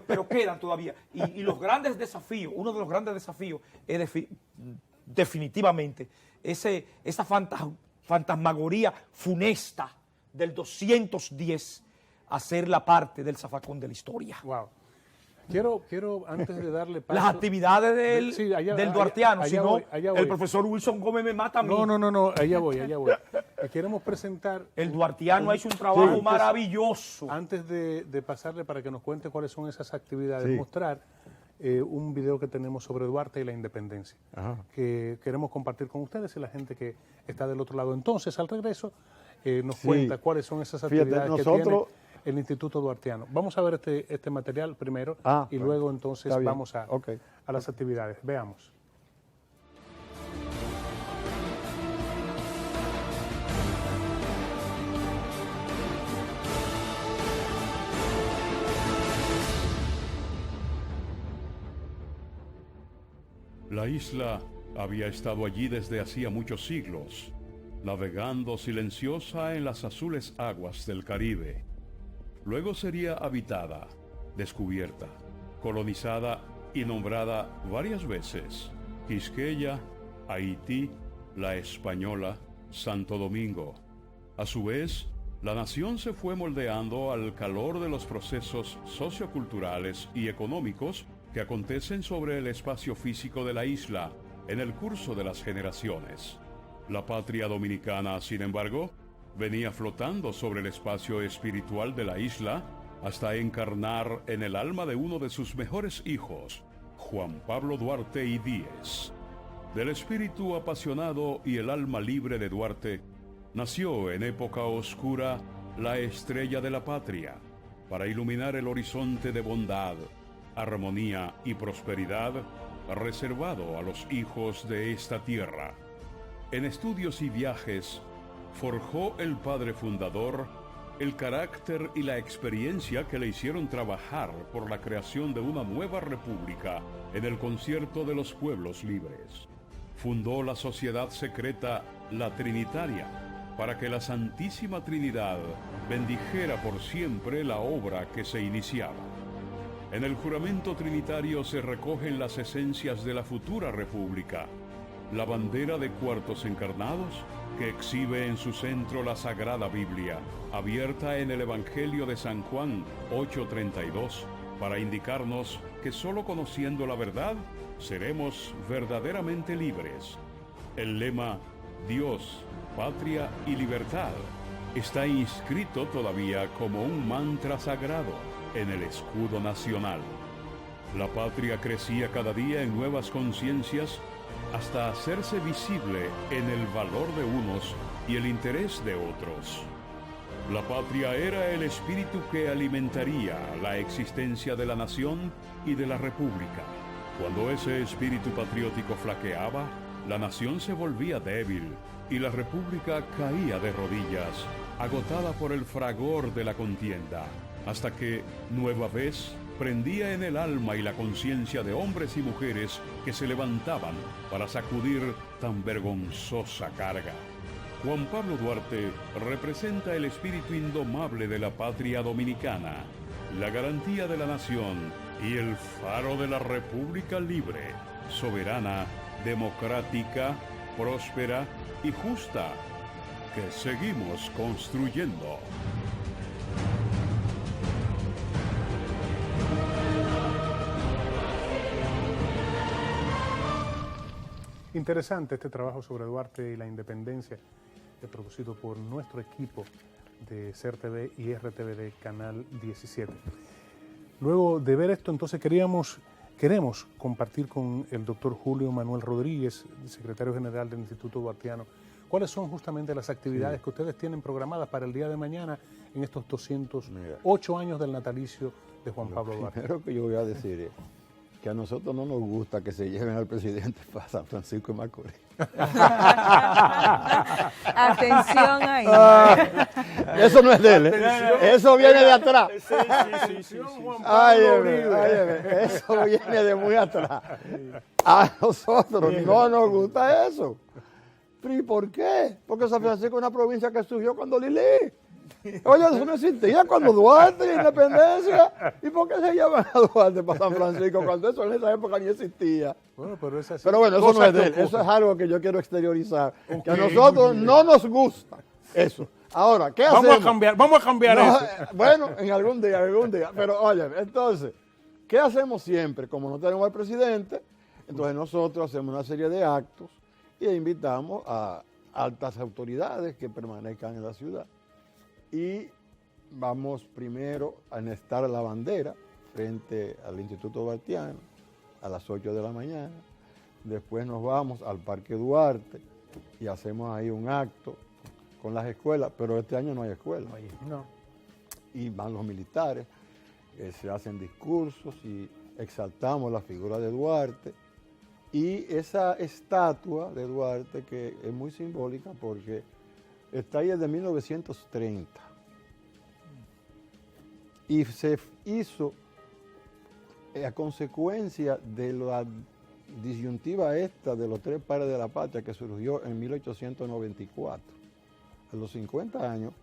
Pero quedan todavía. Y los grandes desafíos, uno de los grandes desafíos es definitivamente esa fantasmagoría funesta del 210 hacer la parte del zafacón de la historia. Wow. Quiero antes de darle paso... Las actividades del duartiano, si no, el profesor Wilson Gómez me mata a mí. No, allá voy. Queremos presentar... El duartiano ha hecho un trabajo maravilloso. Antes de pasarle para que nos cuente cuáles son esas actividades, mostrar un video que tenemos sobre Duarte y la independencia, que queremos compartir con ustedes y la gente que está del otro lado. Entonces, al regreso, nos cuenta cuáles son esas actividades que tiene el Instituto Duartiano. Vamos a ver este material primero y luego entonces vamos a las actividades. Veamos. La isla había estado allí desde hacía muchos siglos, navegando silenciosa en las azules aguas del Caribe. Luego sería habitada, descubierta, colonizada y nombrada varias veces: Quisqueya, Haití, La Española, Santo Domingo. A su vez, la nación se fue moldeando al calor de los procesos socioculturales y económicos que acontecen sobre el espacio físico de la isla en el curso de las generaciones. La patria dominicana, sin embargo, venía flotando sobre el espacio espiritual de la isla hasta encarnar en el alma de uno de sus mejores hijos, Juan Pablo Duarte y Díez. Del espíritu apasionado y el alma libre de Duarte, nació en época oscura la estrella de la patria, para iluminar el horizonte de bondad, armonía y prosperidad reservado a los hijos de esta tierra. En estudios y viajes, forjó el padre fundador el carácter y la experiencia que le hicieron trabajar por la creación de una nueva república en el concierto de los pueblos libres. Fundó la sociedad secreta La Trinitaria para que la Santísima Trinidad bendijera por siempre la obra que se iniciaba. En el juramento trinitario se recogen las esencias de la futura república: la bandera de cuartos encarnados, que exhibe en su centro la Sagrada Biblia, abierta en el Evangelio de San Juan 8:32, para indicarnos que solo conociendo la verdad seremos verdaderamente libres. El lema Dios, Patria y Libertad está inscrito todavía como un mantra sagrado en el escudo nacional. La patria crecía cada día en nuevas conciencias hasta hacerse visible en el valor de unos y el interés de otros. La patria era el espíritu que alimentaría la existencia de la nación y de la república. Cuando ese espíritu patriótico flaqueaba, la nación se volvía débil y la república caía de rodillas, agotada por el fragor de la contienda, hasta que, nueva vez, prendía en el alma y la conciencia de hombres y mujeres que se levantaban para sacudir tan vergonzosa carga. Juan Pablo Duarte representa el espíritu indomable de la patria dominicana, la garantía de la nación y el faro de la República libre, soberana, democrática, próspera y justa, que seguimos construyendo. Interesante este trabajo sobre Duarte y la independencia, producido por nuestro equipo de CERTV y RTVD Canal 17. Luego de ver esto, entonces queremos compartir con el doctor Julio Manuel Rodríguez, secretario general del Instituto Duartiano, cuáles son justamente las actividades que ustedes tienen programadas para el día de mañana en estos 208 años del natalicio de Juan Pablo Duarte. Lo primero que yo voy a decir es que a nosotros no nos gusta que se lleven al presidente para San Francisco de Macorís. Atención ahí. Eso no es de él, eso viene de atrás. Eso viene de muy atrás. A nosotros no nos gusta eso. ¿Pero y por qué? Porque San Francisco es una provincia que surgió cuando Lili. Oye, eso no existía cuando Duarte y la independencia. ¿Y por qué se llevan a Duarte para San Francisco cuando eso en esa época ni existía? Bueno, pero es así. Pero bueno, eso no es de él. Eso es algo que yo quiero exteriorizar. Que a nosotros no nos gusta eso. Ahora, ¿qué hacemos? Vamos a cambiar eso. Bueno, en algún día. Pero oye, entonces, ¿qué hacemos siempre? Como no tenemos al presidente, entonces nosotros hacemos una serie de actos y invitamos a altas autoridades que permanezcan en la ciudad. Y vamos primero a enhestar la bandera frente al Instituto Duartiano a las 8 de la mañana. Después nos vamos al Parque Duarte y hacemos ahí un acto con las escuelas, pero este año no hay escuela. No. Y van los militares, se hacen discursos y exaltamos la figura de Duarte. Y esa estatua de Duarte, que es muy simbólica porque está ahí desde 1930. Y se hizo a consecuencia de la disyuntiva esta de los tres padres de la patria que surgió en 1894. A los 50 años,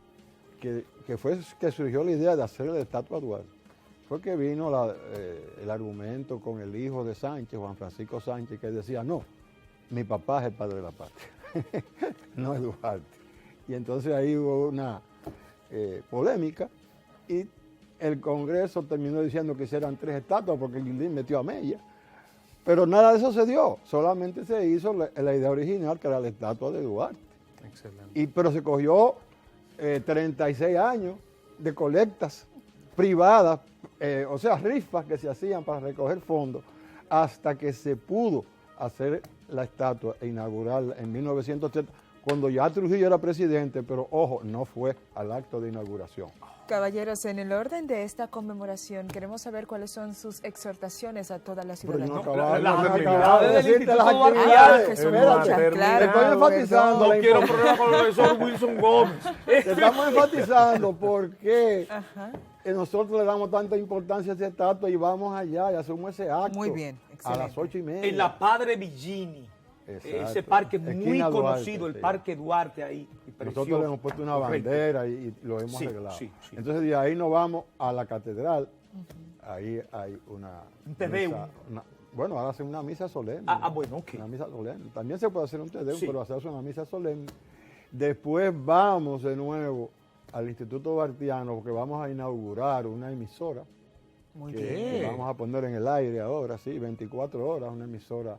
que surgió la idea de hacerle la estatua a Duarte. Fue que vino el argumento con el hijo de Sánchez, Juan Francisco Sánchez, que decía, no, mi papá es el padre de la patria, no es Duarte. Y entonces ahí hubo una polémica y el Congreso terminó diciendo que hicieran 3 estatuas porque Guildín metió a Mella. Pero nada de eso se dio, solamente se hizo la idea original, que era la estatua de Duarte. Excelente. Pero se cogió 36 años de colectas privadas, o sea, rifas que se hacían para recoger fondos, hasta que se pudo hacer la estatua e inaugurarla en 1930, cuando ya Trujillo era presidente, pero ojo, no fue al acto de inauguración. Caballeros, en el orden de esta conmemoración, queremos saber cuáles son sus exhortaciones a toda la ciudadanía. Las actividades del decirte las Instituto actividades. que son Espérate, muchas, claro. Estoy enfatizando. No quiero problema con el profesor Wilson Gómez. Estamos enfatizando por qué nosotros le damos tanta importancia a esta estatua y vamos allá y hacemos ese acto. Muy bien, a excelente. las 8:30. En la Padre Villini. Exacto. Ese parque muy Esquina conocido, Duarte, el Parque Duarte ahí. Nosotros le hemos puesto una bandera y lo hemos Sí, arreglado. sí. Entonces de ahí nos vamos a la catedral. Ahí hay un Tedeum. Bueno, ahora hacen una misa solemne. Bueno, ok. Una misa solemne. También se puede hacer un Tedeum, Sí. pero hacerse una misa solemne. Después vamos de nuevo al Instituto Duartiano porque vamos a inaugurar una emisora. Muy que bien. vamos a poner en el aire ahora, sí, 24 horas, una emisora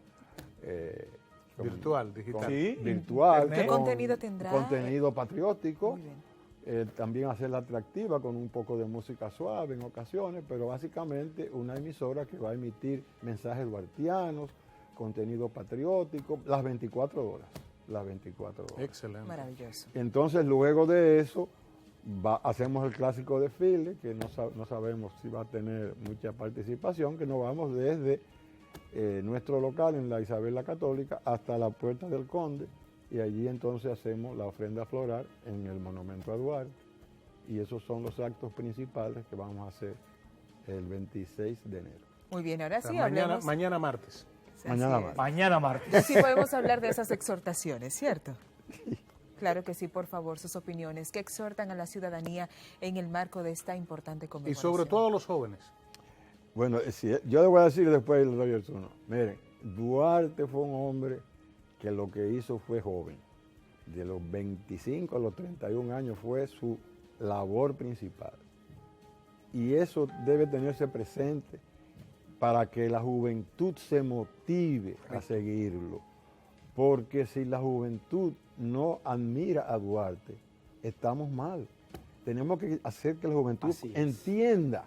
Virtual, digital. Sí. virtual. ¿Qué con contenido tendrá? Contenido patriótico. Muy bien. También hacerla atractiva con un poco de música suave en ocasiones, pero básicamente una emisora que va a emitir mensajes duartianos, contenido patriótico, las 24 horas. Las 24 horas. Excelente. Maravilloso. Entonces, luego de eso, hacemos el clásico desfile, que no sabemos si va a tener mucha participación, que nos vamos desde nuestro local en la Isabel la Católica hasta la Puerta del Conde, y allí entonces hacemos la ofrenda floral en el Monumento a Duarte, y esos son los actos principales que vamos a hacer el 26 de enero. Muy bien, ahora sí mañana, hablemos. mañana martes. Así mañana es. martes. Mañana martes. Sí podemos hablar de esas exhortaciones, ¿cierto? Claro que sí, por favor, sus opiniones. ¿Qué exhortan a la ciudadanía en el marco de esta importante Y conmemoración? sobre todo los jóvenes. Bueno, yo le voy a decir después le doy el turno. Miren, Duarte fue un hombre que lo que hizo fue joven. De los 25 a los 31 años fue su labor principal. Y eso debe tenerse presente para que la juventud se motive a seguirlo. Porque si la juventud no admira a Duarte, estamos mal. Tenemos que hacer que la juventud entienda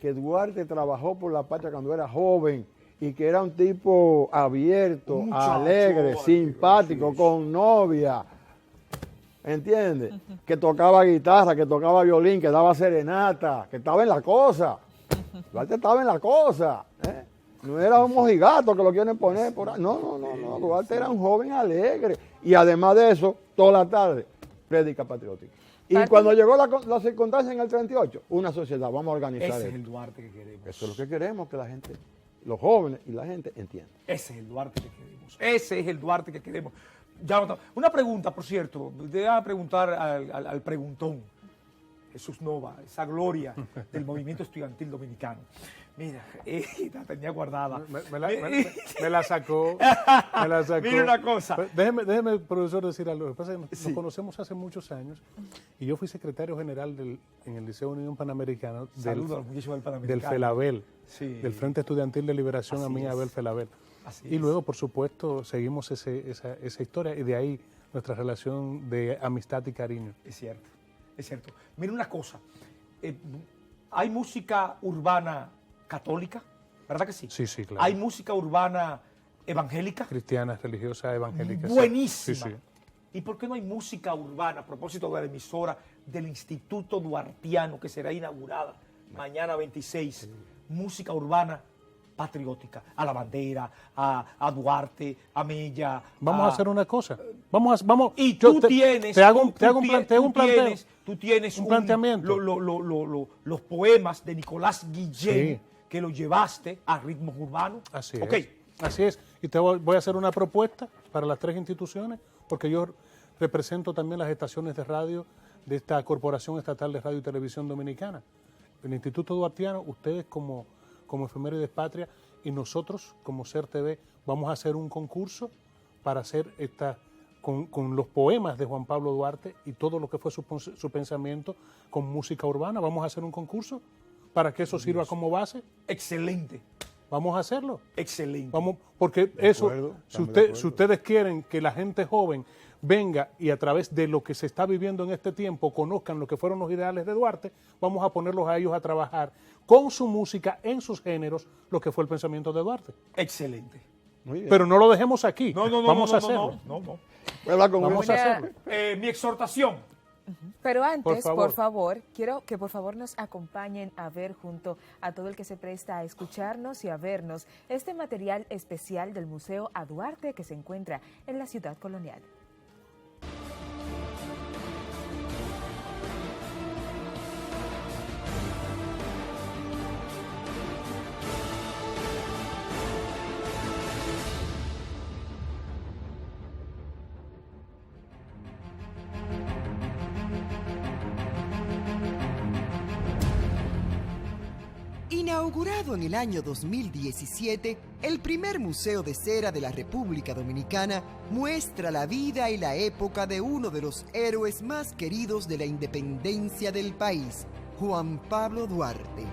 que Duarte trabajó por la patria cuando era joven y que era un tipo abierto, alegre, simpático, con novia. ¿Entiendes? Que tocaba guitarra, que tocaba violín, que daba serenata, que estaba en la cosa. Duarte estaba en la cosa. No era un mojigato que lo quieren poner por ahí. No. Duarte era un joven alegre. Y además de eso, toda la tarde, prédica patriótica. Y cuando llegó la circunstancia en el 38, una sociedad, vamos a organizar eso. Ese es el Duarte que queremos. Eso es lo que queremos, que la gente, los jóvenes y la gente entiendan. Ese es el Duarte que queremos. Ese es el Duarte que queremos. Ya, una pregunta, por cierto, déjame preguntar al preguntón, Jesús Nova, esa gloria del movimiento estudiantil dominicano. Mira, la tenía guardada. Me la sacó. Mira una cosa. Déjeme, profesor, decir algo. Lo que pasa es que nos conocemos hace muchos años y yo fui secretario general en el Liceo Unión Panamericana del FELABEL, del Frente Estudiantil de Liberación Abel Felabel. Y luego, por supuesto, seguimos esa historia y de ahí nuestra relación de amistad y cariño. Es cierto, es cierto. Mira una cosa, hay música urbana católica, ¿verdad que sí? Sí, claro. Hay música urbana evangélica. Cristiana, religiosa, evangélica. Buenísima. Sí. ¿Y por qué no hay música urbana, a propósito de la emisora del Instituto Duartiano, que será inaugurada mañana 26? Música urbana patriótica, a la bandera, a Duarte, a Mella. Vamos a hacer una cosa. Y tú tienes un planteamiento. Los poemas de Nicolás Guillén, que lo llevaste a ritmos urbanos. Así es. Y te voy a hacer una propuesta para las 3 instituciones, porque yo represento también las estaciones de radio de esta Corporación Estatal de Radio y Televisión Dominicana. El Instituto Duartiano, ustedes como Efemérides Patria, y nosotros como SER TV vamos a hacer un concurso para hacer con los poemas de Juan Pablo Duarte y todo lo que fue su pensamiento con música urbana. Vamos a hacer un concurso para que eso sirva como base. Excelente. Vamos a hacerlo. Excelente. Porque eso, si ustedes quieren que la gente joven venga y a través de lo que se está viviendo en este tiempo conozcan lo que fueron los ideales de Duarte, vamos a ponerlos a ellos a trabajar con su música, en sus géneros, lo que fue el pensamiento de Duarte. Excelente. Muy bien. Pero no lo dejemos aquí. Vamos a hacerlo. Vamos a hacerlo. Mi exhortación. Pero antes, por favor, quiero que por favor nos acompañen a ver junto a todo el que se presta a escucharnos y a vernos este material especial del Museo a Duarte que se encuentra en la Ciudad Colonial. Inaugurado en el año 2017, el primer Museo de Cera de la República Dominicana muestra la vida y la época de uno de los héroes más queridos de la independencia del país, Juan Pablo Duarte.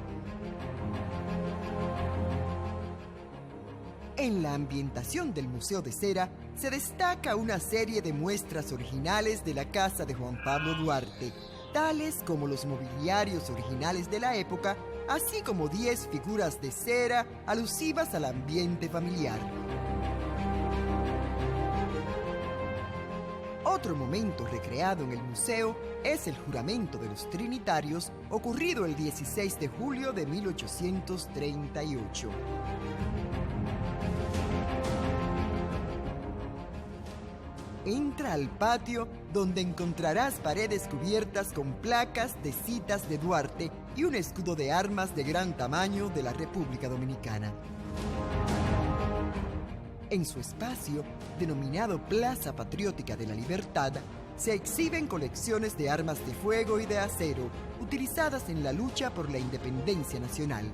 En la ambientación del Museo de Cera se destaca una serie de muestras originales de la casa de Juan Pablo Duarte, tales como los mobiliarios originales de la época, así como 10 figuras de cera alusivas al ambiente familiar. Otro momento recreado en el museo es el juramento de los trinitarios, ocurrido el 16 de julio de 1838. Entra al patio, donde encontrarás paredes cubiertas con placas de citas de Duarte y un escudo de armas de gran tamaño de la República Dominicana. En su espacio, denominado Plaza Patriótica de la Libertad, se exhiben colecciones de armas de fuego y de acero utilizadas en la lucha por la independencia nacional.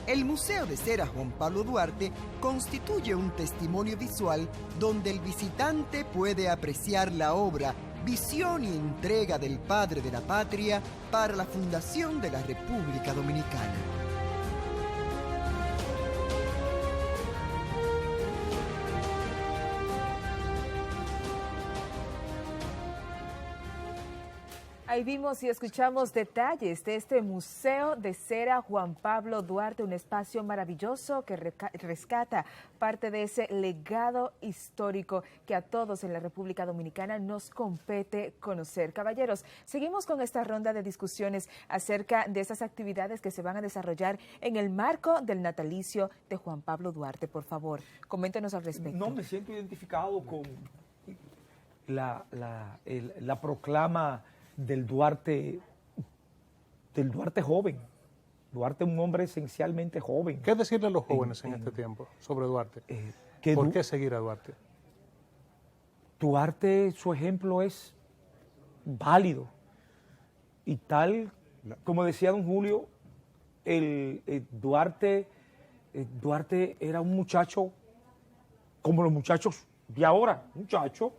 El Museo de Cera Juan Pablo Duarte constituye un testimonio visual donde el visitante puede apreciar la obra, visión y entrega del padre de la patria para la fundación de la República Dominicana. Ahí vimos y escuchamos detalles de este Museo de Cera Juan Pablo Duarte, un espacio maravilloso que rescata parte de ese legado histórico que a todos en la República Dominicana nos compete conocer. Caballeros, seguimos con esta ronda de discusiones acerca de esas actividades que se van a desarrollar en el marco del natalicio de Juan Pablo Duarte. Por favor, coméntenos al respecto. No me siento identificado con la proclama del Duarte joven. Duarte es un hombre esencialmente joven. ¿Qué decirle a los jóvenes en este tiempo sobre Duarte? ¿Por qué seguir a Duarte? Duarte, su ejemplo es válido. Y tal, como decía don Julio, Duarte era un muchacho como los muchachos de ahora. Muchacho,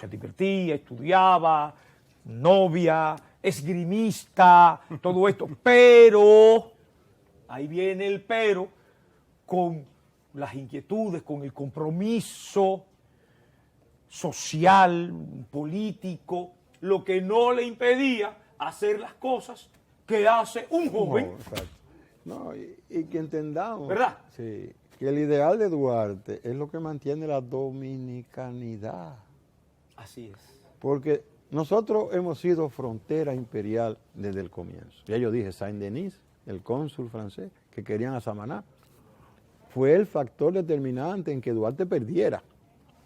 se divertía, estudiaba, novia, esgrimista, todo esto. Pero, ahí viene el pero, con las inquietudes, con el compromiso social, político, lo que no le impedía hacer las cosas que hace un joven. No, y que entendamos, ¿verdad? Sí, que el ideal de Duarte es lo que mantiene la dominicanidad. Así es. Porque nosotros hemos sido frontera imperial desde el comienzo. Ya yo dije, Saint-Denis, el cónsul francés, que querían a Samaná, fue el factor determinante en que Duarte perdiera.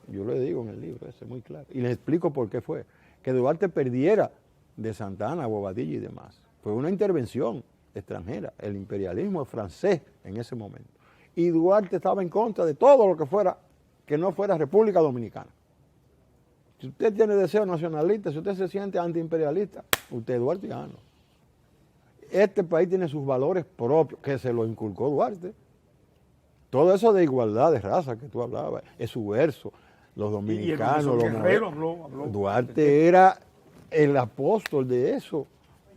Yo lo digo en el libro, ese es muy claro. Y les explico por qué fue. Que Duarte perdiera de Santa Ana, Bobadilla y demás. Fue una intervención extranjera, el imperialismo francés en ese momento. Y Duarte estaba en contra de todo lo que no fuera República Dominicana. Si usted tiene deseo nacionalista, si usted se siente antiimperialista, usted es duartiano. Este país tiene sus valores propios, que se lo inculcó Duarte. Todo eso de igualdad de raza que tú hablabas, es su verso, los dominicanos, los Guerrero habló. Duarte era el apóstol de eso,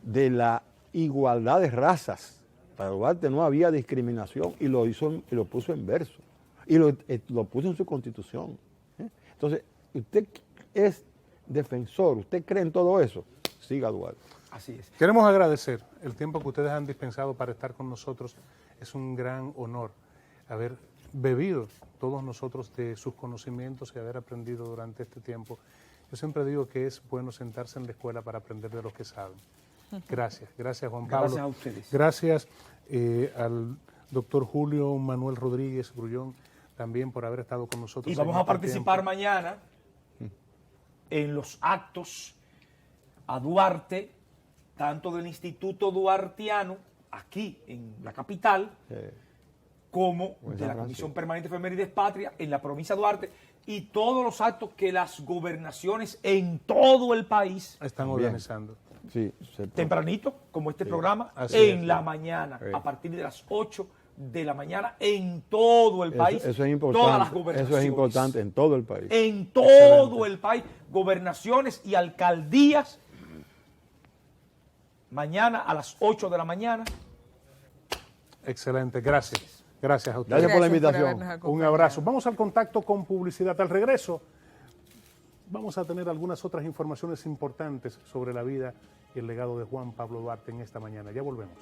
de la igualdad de razas. Para Duarte no había discriminación y lo puso en verso. Y lo puso en su constitución. Entonces, usted es defensor, usted cree en todo eso, siga Duarte. Así es. Queremos agradecer el tiempo que ustedes han dispensado para estar con nosotros. Es un gran honor haber bebido todos nosotros de sus conocimientos y haber aprendido durante este tiempo. Yo siempre digo que es bueno sentarse en la escuela para aprender de los que saben. Gracias Juan Pablo. Gracias a ustedes. Gracias al doctor Julio Manuel Rodríguez Grullón también por haber estado con nosotros. Y vamos a participar mañana en los actos a Duarte, tanto del Instituto Duartiano, aquí en la capital, como de la Comisión Permanente de Efemérides Patria en la provincia de Duarte, y todos los actos que las gobernaciones en todo el país están organizando. Sí, tempranito, como este programa, Así en es. la mañana, a partir de las 8 de la mañana, en todo el país. Eso es importante. Todas las gobernaciones. Eso es importante en todo el país. En todo el país, gobernaciones y alcaldías, mañana a las 8 de la mañana. Excelente, gracias. Gracias a ustedes. Gracias por la Gracias por invitación. habernos Un abrazo. Vamos al contacto con publicidad. Al regreso vamos a tener algunas otras informaciones importantes sobre la vida y el legado de Juan Pablo Duarte en esta mañana. Ya volvemos.